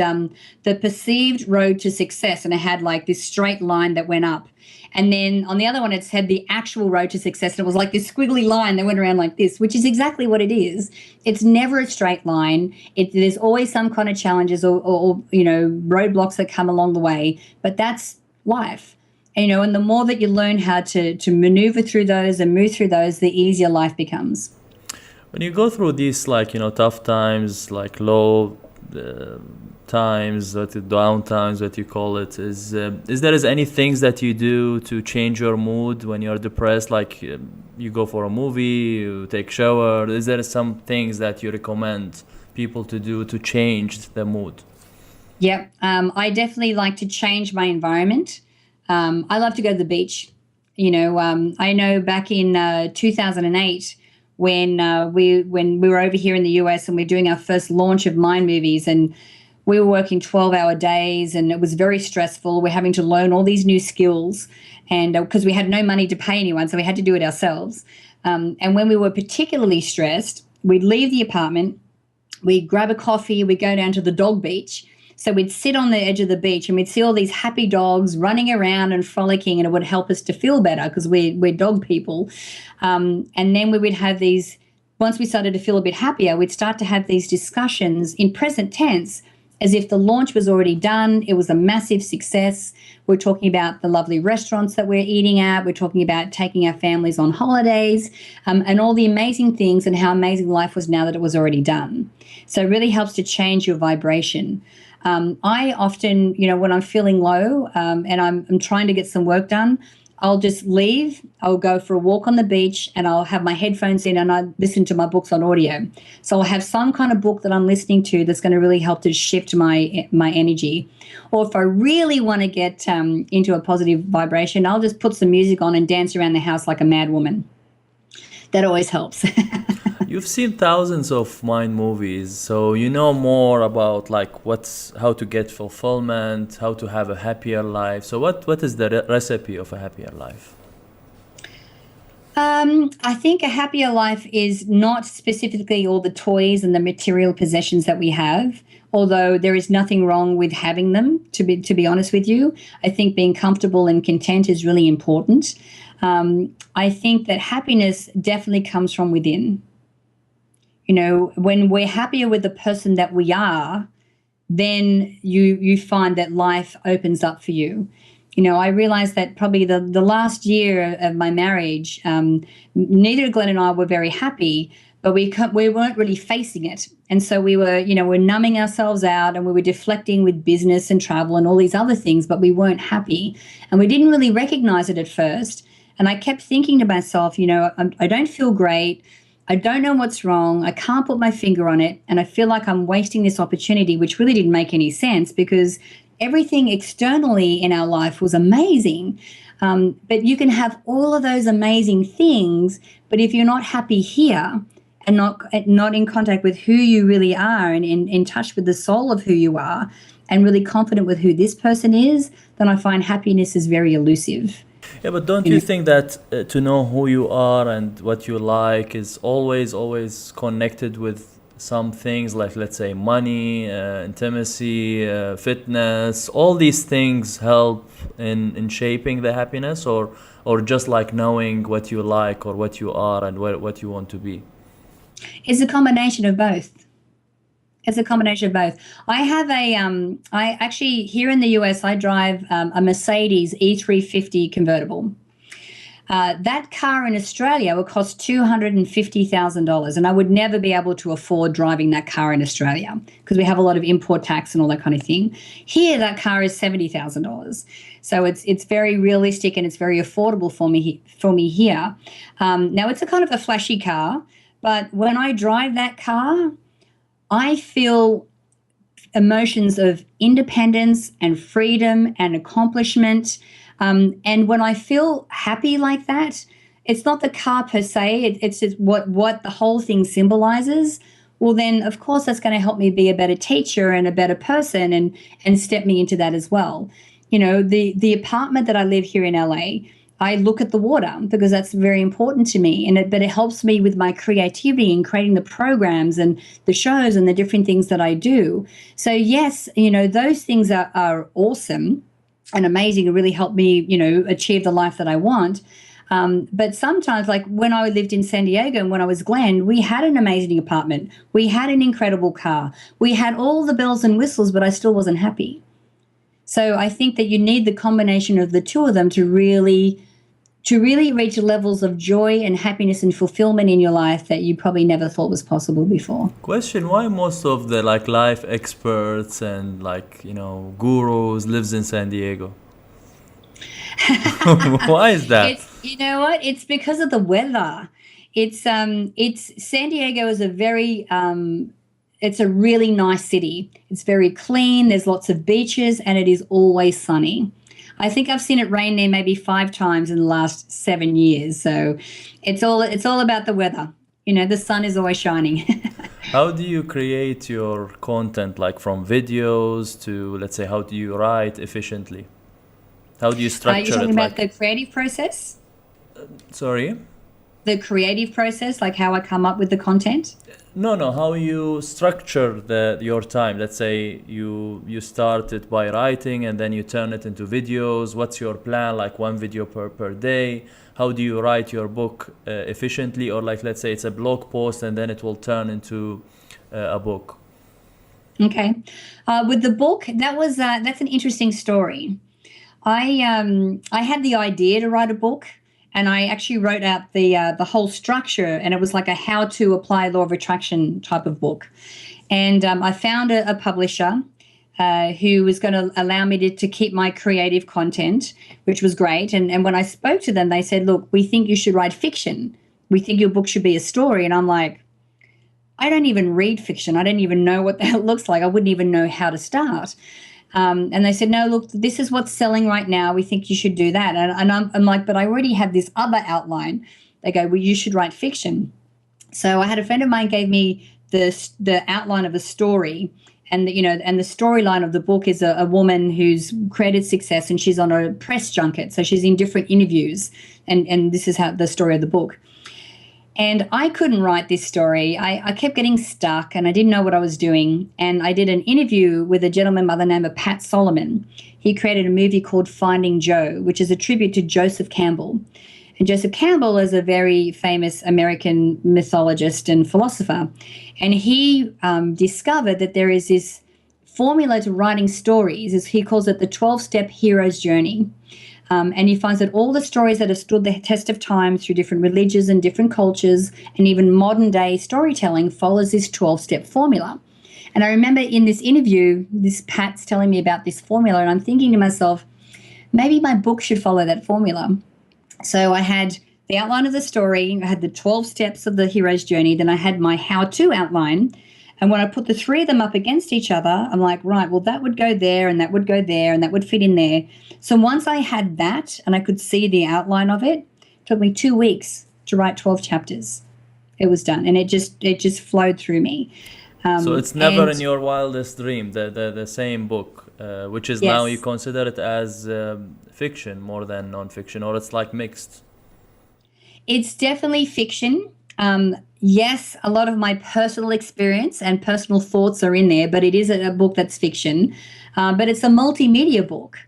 the perceived road to success, and it had like this straight line that went up. And then on the other one, it had the actual road to success. And it was like this squiggly line that went around like this, which is exactly what it is. It's never a straight line. There's always some kind of challenges or roadblocks that come along the way. But that's life. And the more that you learn how to maneuver through those and move through those, the easier life becomes. When you go through these, like, tough times, like low times, down times, what you call it, is there any things that you do to change your mood when you're depressed? Like you go for a movie, you take shower. Is there some things that you recommend people to do to change the mood? Yep. I definitely like to change my environment. I love to go to the beach. I know back in 2008, when we were over here in the US and we were doing our first launch of Mind Movies, and we were working 12-hour days, and it was very stressful. We're having to learn all these new skills, and because we had no money to pay anyone, so we had to do it ourselves. And when we were particularly stressed, we'd leave the apartment, we'd grab a coffee, we'd go down to the dog beach. So we'd sit on the edge of the beach and we'd see all these happy dogs running around and frolicking, and it would help us to feel better because we're dog people. And then we would have these, once we started to feel a bit happier, we'd start to have these discussions in present tense as if the launch was already done. It was a massive success. We're talking about the lovely restaurants that we're eating at. We're talking about taking our families on holidays, and all the amazing things and how amazing life was now that it was already done. So it really helps to change your vibration. I often, when I'm feeling low and I'm trying to get some work done, I'll just leave. I'll go for a walk on the beach and I'll have my headphones in and I listen to my books on audio. So I'll have some kind of book that I'm listening to that's going to really help to shift my energy. Or if I really want to get into a positive vibration, I'll just put some music on and dance around the house like a mad woman. That always helps. You've seen thousands of Mind movies, so you know more about like how to get fulfillment, how to have a happier life. So what is the recipe of a happier life? I think a happier life is not specifically all the toys and the material possessions that we have, although there is nothing wrong with having them, to be honest with you. I think being comfortable and content is really important. I think that happiness definitely comes from within. When we're happier with the person that we are, then you find that life opens up for you. I realized that probably the last year of my marriage, neither Glenn and I were very happy, but we weren't really facing it. And so we're numbing ourselves out and we were deflecting with business and travel and all these other things, but we weren't happy. And we didn't really recognize it at first. And I kept thinking to myself, I don't feel great. I don't know what's wrong. I can't put my finger on it. And I feel like I'm wasting this opportunity, which really didn't make any sense because everything externally in our life was amazing. But you can have all of those amazing things, but if you're not happy here and not in contact with who you really are and in touch with the soul of who you are and really confident with who this person is, then I find happiness is very elusive. Yeah, but don't you think that to know who you are and what you like is always connected with some things like, let's say, money, intimacy, fitness? All these things help in shaping the happiness, or just like knowing what you like or what you are and what you want to be? It's a combination of both. I have I actually, here in the US, I drive a Mercedes E350 convertible. That car in Australia would cost $250,000, and I would never be able to afford driving that car in Australia because we have a lot of import tax and all that kind of thing. Here, that car is $70,000. So it's very realistic and it's very affordable for me here. Now, it's a kind of a flashy car, but when I drive that car, I feel emotions of independence and freedom and accomplishment. And when I feel happy like that, it's not the car per se, it's just what the whole thing symbolizes. Well, then, of course, that's going to help me be a better teacher and a better person and step me into that as well. The apartment that I live here in LA, I look at the water because that's very important to me. But it helps me with my creativity and creating the programs and the shows and the different things that I do. So yes, those things are awesome and amazing and really help me, achieve the life that I want. But sometimes, like when I lived in San Diego and when I was Glenn, we had an amazing apartment. We had an incredible car. We had all the bells and whistles, but I still wasn't happy. So I think that you need the combination of the two of them to really reach levels of joy and happiness and fulfillment in your life that you probably never thought was possible before. Question: why most of the like life experts and like gurus lives in San Diego? Why is that? You know what? It's because of the weather. It's San Diego is it's a really nice city. It's very clean. There's lots of beaches, and it is always sunny. I think I've seen it rain there maybe 5 times in the last 7 years. So it's all about the weather. The sun is always shining. How do you create your content, like from videos to, let's say, how do you write efficiently? How do you structure you're talking it? About the creative process? Sorry? The creative process, like how I come up with the content? No. How you structure your time? Let's say you started by writing and then you turn it into videos. What's your plan? Like 1 video per day? How do you write your book efficiently? Or like, let's say it's a blog post and then it will turn into a book. Okay. With the book, that's an interesting story. I had the idea to write a book, and I actually wrote out the whole structure, and it was like a how to apply law of attraction type of book. And I found a publisher who was going to allow me to keep my creative content, which was great. And when I spoke to them, they said, look, we think you should write fiction. We think your book should be a story. And I'm like, I don't even read fiction. I don't even know what that looks like. I wouldn't even know how to start. And they said, no, look, this is what's selling right now. We think you should do that. And I'm like, but I already have this other outline. They go, well, you should write fiction. So I had a friend of mine gave me the outline of a story. And the storyline of the book is a woman who's created success, and she's on a press junket. So she's in different interviews. And this is how the story of the book. And I couldn't write this story. I kept getting stuck, and I didn't know what I was doing. And I did an interview with a gentleman by the name of Pat Solomon. He created a movie called Finding Joe, which is a tribute to Joseph Campbell. And Joseph Campbell is a very famous American mythologist and philosopher. And he discovered that there is this formula to writing stories. He calls it the 12-step hero's journey. And he finds that all the stories that have stood the test of time through different religions and different cultures, and even modern day storytelling, follows this 12-step formula. And I remember in this interview, this Pat's telling me about this formula, and I'm thinking to myself, maybe my book should follow that formula. So I had the outline of the story, I had the 12 steps of the hero's journey, then I had my how-to outline. And when I put the 3 of them up against each other, I'm like, right, well, that would go there, and that would go there, and that would fit in there. So once I had that and I could see the outline of it, it took me 2 weeks to write 12 chapters. It was done, and it just flowed through me. So it's never in your wildest dream, the same book, which is now you consider it as fiction more than non-fiction, or it's like mixed? It's definitely fiction. Yes, a lot of my personal experience and personal thoughts are in there, but it is a book that's fiction. But it's a multimedia book.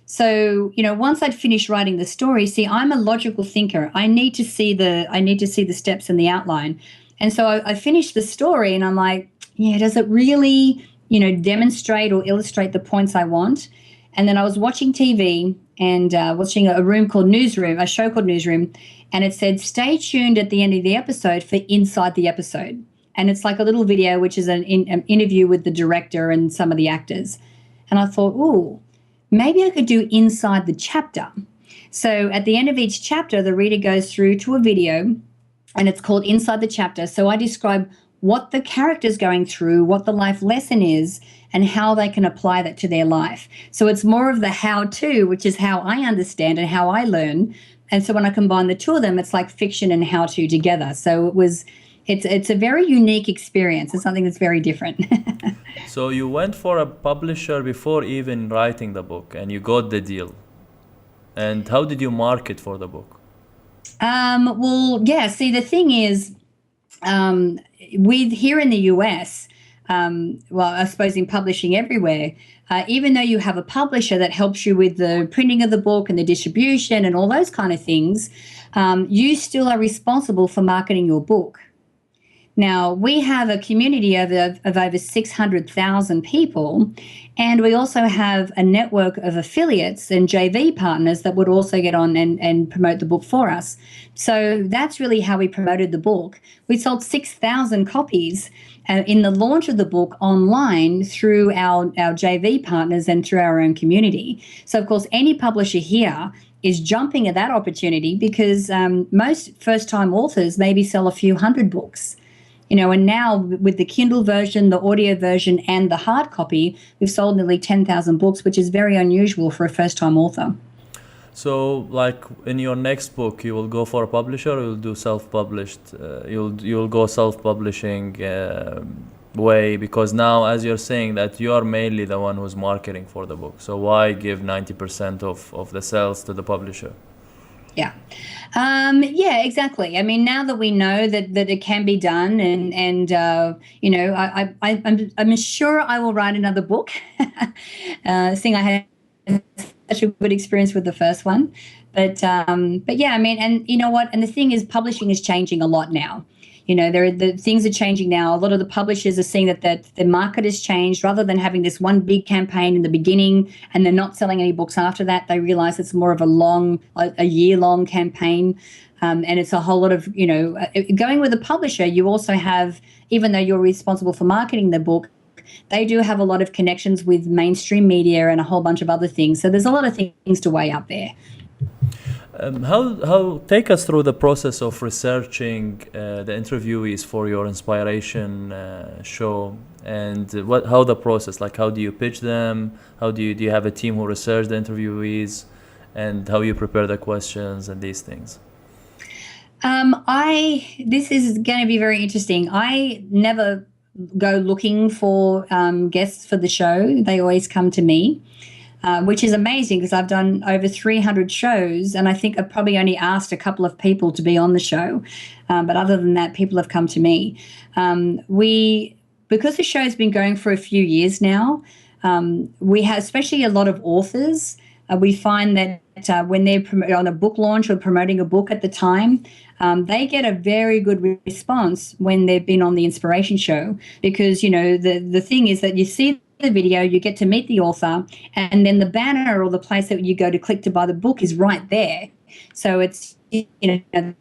So, once I'd finished writing the story, I'm a logical thinker. I need to see the steps and the outline. And so I finished the story, and I'm like, yeah, does it really, demonstrate or illustrate the points I want? And then I was watching TV and watching a show called Newsroom, and it said, stay tuned at the end of the episode for Inside the Episode. And it's like a little video, which is an interview with the director and some of the actors. And I thought, ooh, maybe I could do Inside the Chapter. So at the end of each chapter, the reader goes through to a video, and it's called Inside the Chapter. So I describe what the character's going through, what the life lesson is, and how they can apply that to their life. So it's more of the how-to, which is how I understand and how I learn. And so when I combine the two of them, it's like fiction and how-to together. So it's a very unique experience. It's something that's very different. So you went for a publisher before even writing the book, and you got the deal. And how did you market for the book? The thing is, with here in the US, I suppose in publishing everywhere, even though you have a publisher that helps you with the printing of the book and the distribution and all those kind of things, you still are responsible for marketing your book. Now, we have a community of over 600,000 people, and we also have a network of affiliates and JV partners that would also get on and promote the book for us. So that's really how we promoted the book. We sold 6,000 copies in the launch of the book online through our JV partners and through our own community. So, of course, any publisher here is jumping at that opportunity because most first-time authors maybe sell a few hundred books. And now with the Kindle version, the audio version, and the hard copy, we've sold nearly 10,000 books, which is very unusual for a first-time author. So, like in your next book, you will go for a publisher, or you'll do self-published. You'll go self-publishing way, because now, as you're saying, that you are mainly the one who's marketing for the book. So why give 90% of the sales to the publisher? Yeah. Yeah, exactly. I mean, now that we know that it can be done, and I'm sure I will write another book, seeing I had such a good experience with the first one. But yeah, I mean, and you know what? And the thing is, publishing is changing a lot now. The things are changing now. A lot of the publishers are seeing that the market has changed. Rather than having this one big campaign in the beginning and then not selling any books after that, they realize it's more of a year-long campaign. And it's a whole lot of, going with a publisher, you also have, even though you're responsible for marketing the book, they do have a lot of connections with mainstream media and a whole bunch of other things. So there's a lot of things to weigh up there. How take us through the process of researching the interviewees for your inspiration show, and how the process, like how do you pitch them, how do you have a team who research the interviewees, and how you prepare the questions and these things? This is going to be very interesting. I never go looking for guests for the show. They always come to me. Which is amazing because I've done over 300 shows, and I think I've probably only asked a couple of people to be on the show. But other than that, people have come to me. Because the show's been going for a few years now, we have, especially a lot of authors, we find that when they're on a book launch or promoting a book at the time, they get a very good response when they've been on the inspiration show, because, the thing is that you see the video, you get to meet the author, and then the banner or the place that you go to click to buy the book is right there. So it's, they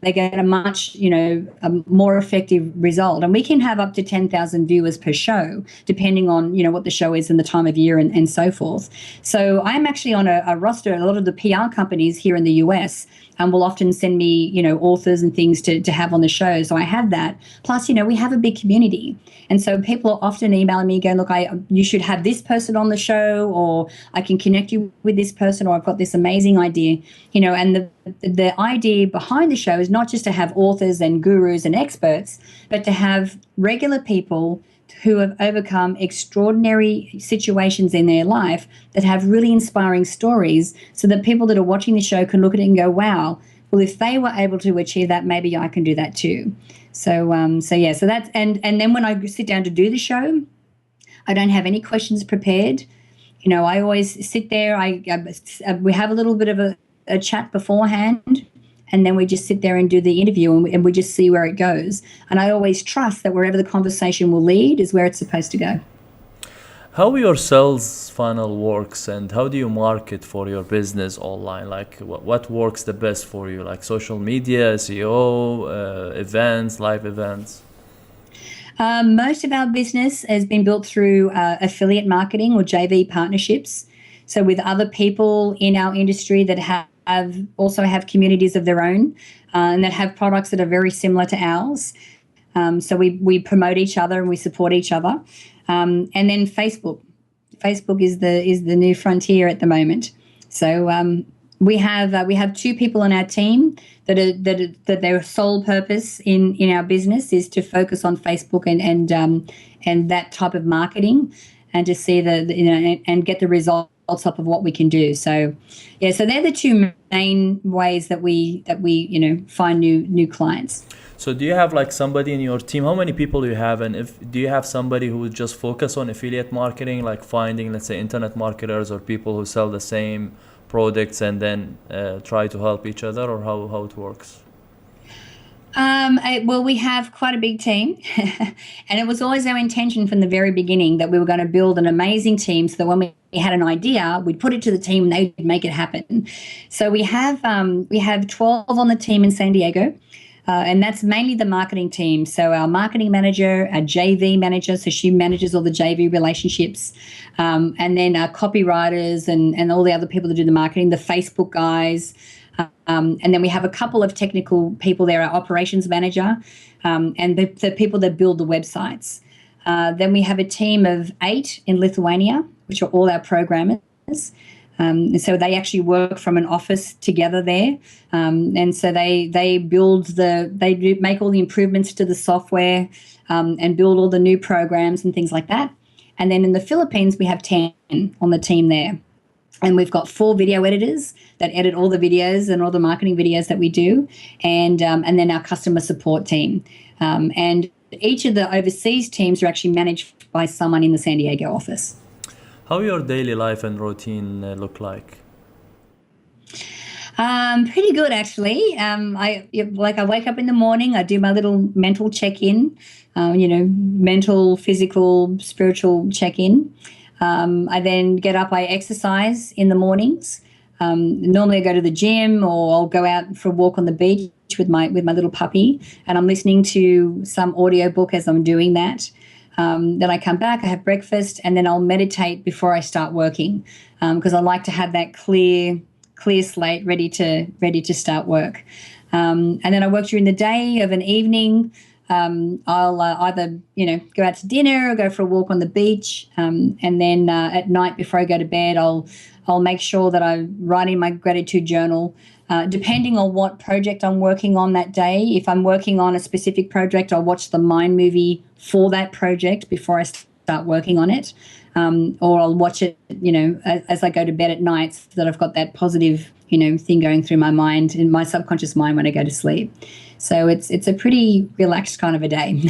get a much, a more effective result. And we can have up to 10,000 viewers per show, depending on, what the show is and the time of year and so forth. So I'm actually on a roster. A lot of the PR companies here in the US will often send me, authors and things to have on the show. So I have that. Plus, we have a big community. And so people are often emailing me going, look, you should have this person on the show, or I can connect you with this person, or I've got this amazing idea, and the idea behind the show is not just to have authors and gurus and experts, but to have regular people who have overcome extraordinary situations in their life that have really inspiring stories, so that people that are watching the show can look at it and go, wow, well, if they were able to achieve that, maybe I can do that too. So that's, and then when I sit down to do the show, I don't have any questions prepared. I always sit there. We have a little bit of a chat beforehand, and then we just sit there and do the interview, and we just see where it goes. And I always trust that wherever the conversation will lead is where it's supposed to go. How your sales funnel works, and how do you market for your business online? Like what works the best for you? Like social media, SEO, events, live events? Most of our business has been built through affiliate marketing or JV partnerships. So with other people in our industry that also have communities of their own, and that have products that are very similar to ours. So we promote each other and we support each other. And then Facebook. Facebook is the new frontier at the moment. So we have 2 people on our team that their sole purpose in our business is to focus on Facebook and that type of marketing, and to see and get the results off of what we can do. So they're the 2 main ways that we find new clients. So do you have like somebody in your team? How many people do you have? And do you have somebody who would just focus on affiliate marketing, like finding, let's say, internet marketers or people who sell the same products and then try to help each other, or how it works? Well, we have quite a big team, and it was always our intention from the very beginning that we were going to build an amazing team so that when we had an idea, we'd put it to the team and they'd make it happen. So we have 12 on the team in San Diego. And that's mainly the marketing team. So our marketing manager, our JV manager, so she manages all the JV relationships, and then our copywriters and all the other people that do the marketing, the Facebook guys. And then we have a couple of technical people there, our operations manager, and the people that build the websites. Then we have a team of 8 in Lithuania, which are all our programmers. And so they actually work from an office together there. And so they make all the improvements to the software, and build all the new programs and things like that. And then in the Philippines, we have 10 on the team there. And we've got 4 video editors that edit all the videos and all the marketing videos that we do. And then our customer support team. And each of the overseas teams are actually managed by someone in the San Diego office. How your daily life and routine look like? Pretty good, actually. I wake up in the morning, I do my little mental check-in, mental, physical, spiritual check-in. I then get up, I exercise in the mornings. Normally I go to the gym, or I'll go out for a walk on the beach with my little puppy, and I'm listening to some audiobook as I'm doing that. Then I come back, I have breakfast, and then I'll meditate before I start working, because I like to have that clear slate ready to start work. And then I work during the day. Of an evening, I'll either go out to dinner or go for a walk on the beach, and then at night before I go to bed, I'll make sure that I write in my gratitude journal. Depending on what project I'm working on that day. If I'm working on a specific project, I'll watch the Mind movie for that project before I start working on it. Or I'll watch it, as I go to bed at night, so that I've got that positive, thing going through my mind, in my subconscious mind when I go to sleep. So it's a pretty relaxed kind of a day.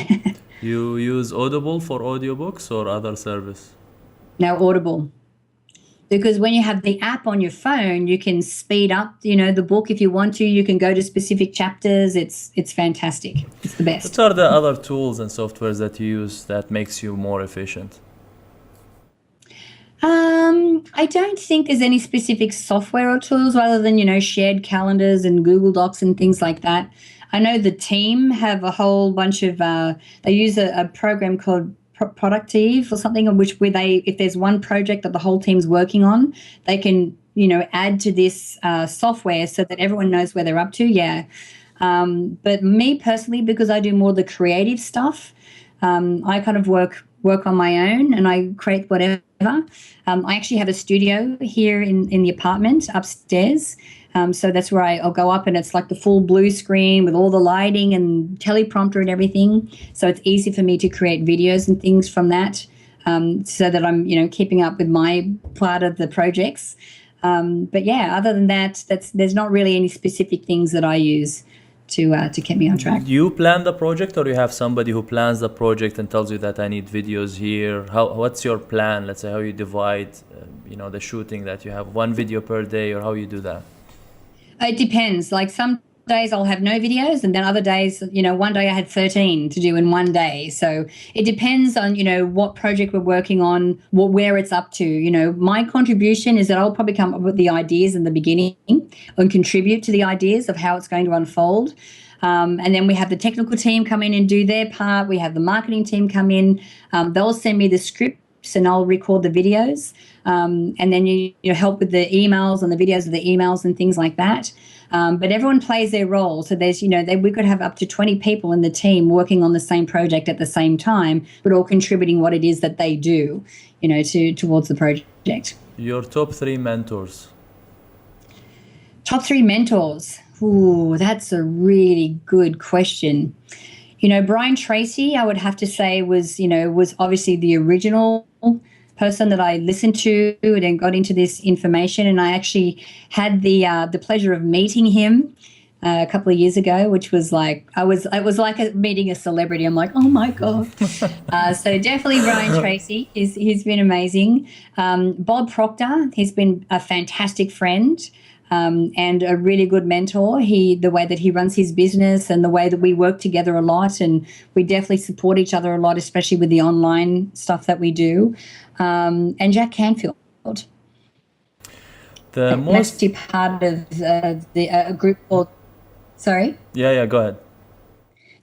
You use Audible for audiobooks or other service? No, Audible. Because when you have the app on your phone, you can speed up, the book if you want to. You can go to specific chapters. It's fantastic. It's the best. What are the other tools and softwares that you use that makes you more efficient? I don't think there's any specific software or tools other than, shared calendars and Google Docs and things like that. I know the team have a whole bunch of, they use a program called productive or something, where if there's one project that the whole team's working on, they can add to this software so that everyone knows where they're up to. But me personally, because I do more of the creative stuff, I kind of work on my own and I create whatever. I actually have a studio here in the apartment upstairs. So that's where I'll go up, and it's like the full blue screen with all the lighting and teleprompter and everything. So it's easy for me to create videos and things from that, so that I'm, keeping up with my part of the projects. But yeah, other than that, there's not really any specific things that I use to keep me on track. Do you plan the project, or you have somebody who plans the project and tells you that I need videos here? What's your plan? Let's say how you divide, the shooting that you have, 1 video per day, or how you do that? It depends. Like some days I'll have no videos, and then other days, one day I had 13 to do in one day. So it depends on, what project we're working on, where it's up to. My contribution is that I'll probably come up with the ideas in the beginning and contribute to the ideas of how it's going to unfold. And then we have the technical team come in and do their part. We have the marketing team come in. They'll send me the scripts and I'll record the videos. And then you help with the emails and the videos of the emails and things like that. But everyone plays their role. So there's, we could have up to 20 people in the team working on the same project at the same time, but all contributing what it is that they do, towards the project. Your top 3 mentors? Top 3 mentors. Ooh, that's a really good question. Brian Tracy, I would have to say was obviously the original person that I listened to and got into this information. And I actually had the pleasure of meeting him a couple of years ago, which was like, it was like meeting a celebrity. I'm like, oh my God. So definitely Brian Tracy, he's been amazing. Bob Proctor, he's been a fantastic friend. and a really good mentor. The way that he runs his business and the way that we work together a lot, and we definitely support each other a lot, especially with the online stuff that we do. And Jack Canfield. The I'm most actually part of a group called. Sorry. yeah, go ahead.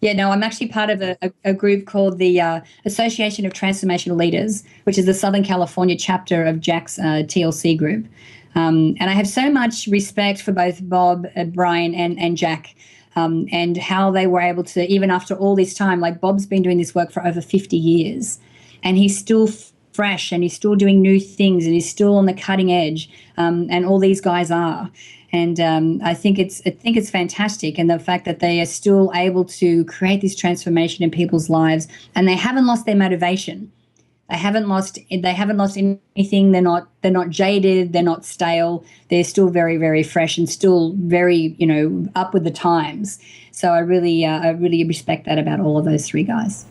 Yeah, no, I'm actually part of a group called the Association of Transformational Leaders, which is the Southern California chapter of Jack's TLC group. And I have so much respect for both Bob, Brian, and Jack, and how they were able to, even after all this time, like Bob's been doing this work for over 50 years, and he's still fresh, and he's still doing new things, and he's still on the cutting edge, and all these guys are. And I think it's fantastic, and the fact that they are still able to create this transformation in people's lives, and they haven't lost their motivation. They haven't lost anything. They're not jaded. They're not stale. They're still very, very fresh and still very, up with the times. So I really respect that about all of those three guys.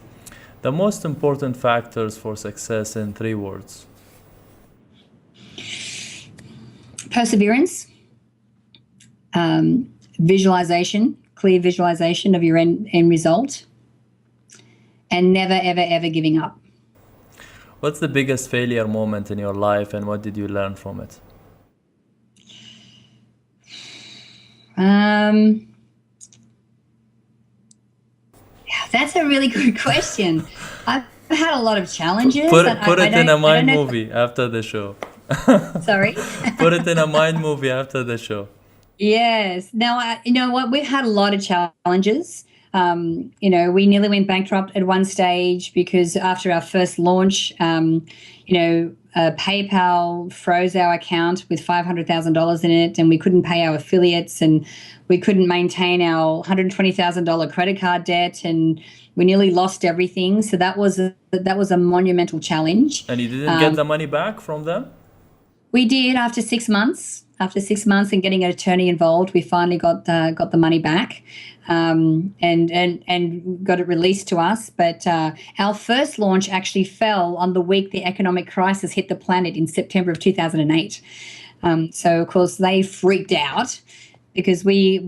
The most important factors for success in 3 words. Perseverance. Visualization, clear visualization of your end result, and never, ever, ever giving up. What's the biggest failure moment in your life, and what did you learn from it? That's a really good question. I've had a lot of challenges. Put it in a mind movie after the show. Sorry? Put it in a mind movie after the show. Yes. Now, you know what? We've had a lot of challenges. We nearly went bankrupt at one stage because after our first launch, PayPal froze our account with $500,000 in it, and we couldn't pay our affiliates, and we couldn't maintain our $120,000 credit card debt, and we nearly lost everything. So that was a monumental challenge. And you didn't get the money back from them? We did after 6 months. After 6 months and getting an attorney involved, we finally got the money back, and got it released to us. But our first launch actually fell on the week the economic crisis hit the planet in September of 2008. So of course they freaked out because we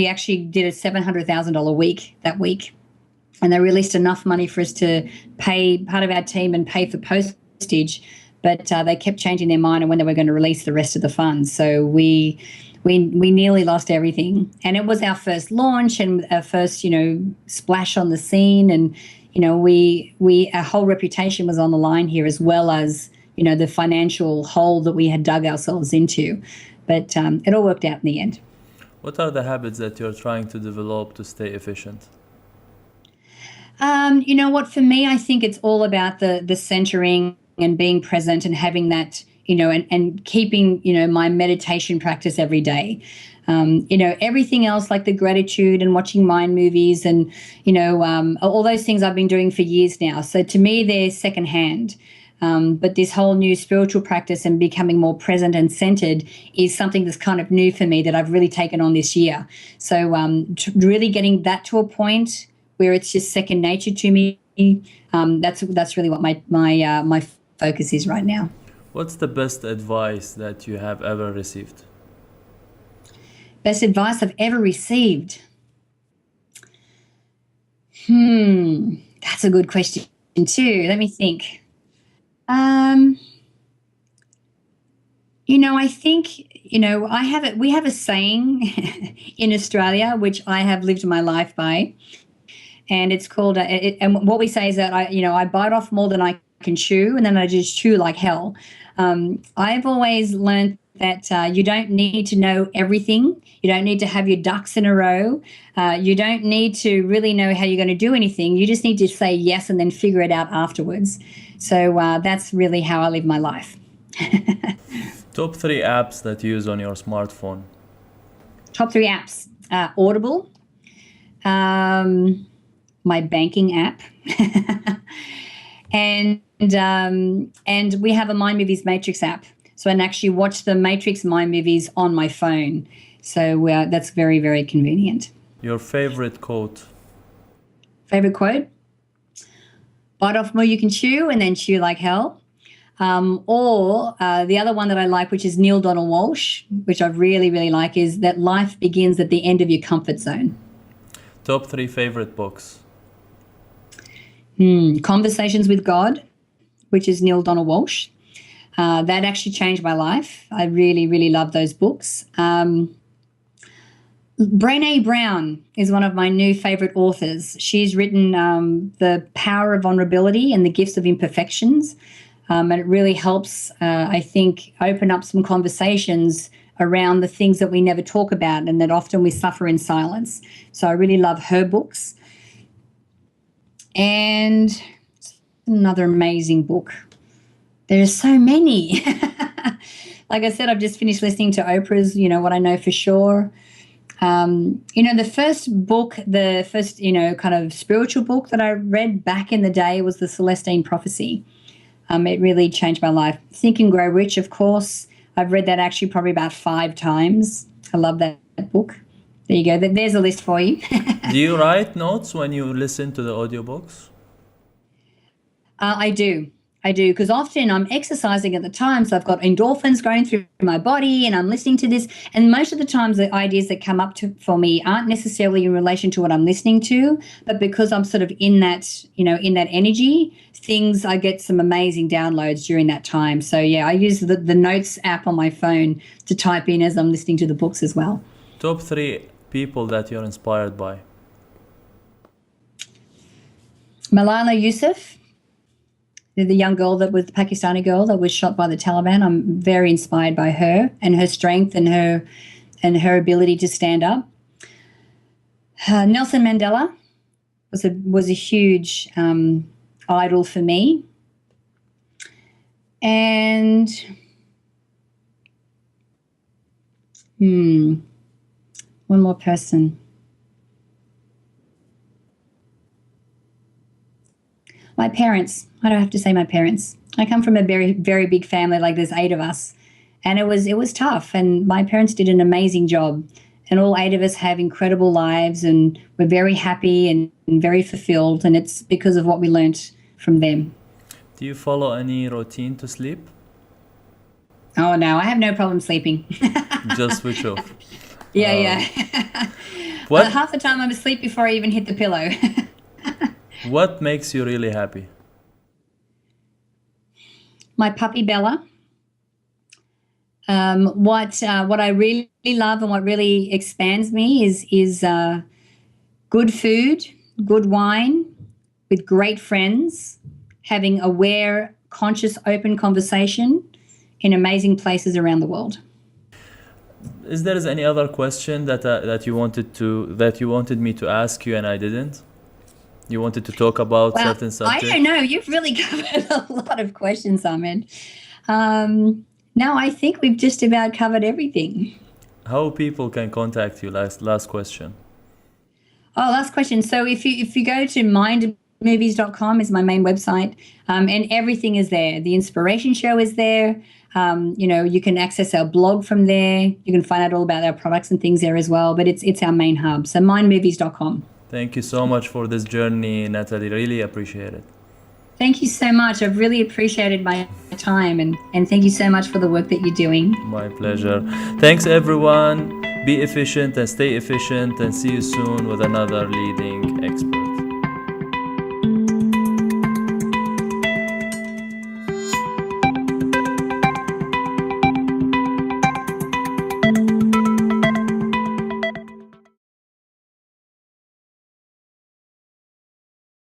actually did a $700,000 week that week, and they released enough money for us to pay part of our team and pay for postage. But they kept changing their mind on when they were going to release the rest of the funds. So we nearly lost everything. And it was our first launch and our first, splash on the scene. And, our whole reputation was on the line here, as well as, the financial hole that we had dug ourselves into. But it all worked out in the end. What are the habits that you're trying to develop to stay efficient? You know what? For me, I think it's all about the centering and being present and having that, and keeping, my meditation practice every day. Everything else like the gratitude and watching mind movies and, all those things I've been doing for years now. So to me, they're secondhand. But this whole new spiritual practice and becoming more present and centered is something that's kind of new for me that I've really taken on this year. So really getting that to a point where it's just second nature to me. That's really what my focus is right now. What's the best advice that you have ever received? Best advice I've ever received? That's a good question too. Let me think. I think, we have a saying in Australia, which I have lived my life by. And it's called, and what we say is that I bite off more than I can chew, and then I just chew like hell. I've always learned that you don't need to know everything. You don't need to have your ducks in a row. You don't need to really know how you're going to do anything. You just need to say yes and then figure it out afterwards. So that's really how I live my life. Top 3 apps that you use on your smartphone. Top 3 apps. Audible. My banking app. And we have a Mind Movies Matrix app. So I can actually watch the Matrix Mind Movies on my phone. So that's very, very convenient. Your favorite quote? Favorite quote? Bite off more you can chew and then chew like hell. Or the other one that I like, which is Neil Donald Walsh, which I really, really like, is that life begins at the end of your comfort zone. Top 3 favorite books. Conversations with God, which is Neil Donald Walsh. That actually changed my life. I really, really love those books. Brené Brown is one of my new favorite authors. She's written The Power of Vulnerability and the Gifts of Imperfections. And it really helps, I think, open up some conversations around the things that we never talk about and that often we suffer in silence. So I really love her books. And another amazing book. There's so many. Like I said, I've just finished listening to Oprah's, What I Know for Sure. The first, kind of spiritual book that I read back in the day was The Celestine Prophecy. It really changed my life. Think and Grow Rich, of course. I've read that actually probably about 5 times. I love that book. There you go. There's a list for you. Do you write notes when you listen to the audiobooks? I do, because often I'm exercising at the time, so I've got endorphins going through my body and I'm listening to this. And most of the times the ideas that come up for me aren't necessarily in relation to what I'm listening to, but because I'm sort of in that energy, I get some amazing downloads during that time. So yeah, I use the Notes app on my phone to type in as I'm listening to the books as well. Top 3 people that you're inspired by. Malala Yousaf, the young girl the Pakistani girl that was shot by the Taliban. I'm very inspired by her and her strength and her ability to stand up. Nelson Mandela was a huge idol for me. And one more person. My parents. I don't have to say my parents. I come from a very, very big family, like there's 8 of us. And it was tough. And my parents did an amazing job. And all 8 of us have incredible lives and we're very happy and very fulfilled. And it's because of what we learnt from them. Do you follow any routine to sleep? Oh, no, I have no problem sleeping. Just switch off. Yeah. What? Half the time I'm asleep before I even hit the pillow. What makes you really happy? My puppy Bella. What I really love and what really expands me is good food, good wine, with great friends, having aware, conscious, open conversation in amazing places around the world. Is there any other question that you wanted me to ask you and I didn't? You wanted to talk about certain subjects? I don't know. You've really covered a lot of questions, Ahmed. No, I think we've just about covered everything. How people can contact you? Last question. Oh, last question. So if you go to mindmovies.com is my main website, and everything is there. The Inspiration Show is there. You can access our blog from there. You can find out all about our products and things there as well. But it's our main hub. So mindmovies.com. Thank you so much for this journey, Natalie. Really appreciate it. Thank you so much. I've really appreciated my time and thank you so much for the work that you're doing. My pleasure. Thanks, everyone. Be efficient and stay efficient, and see you soon with another leading expert.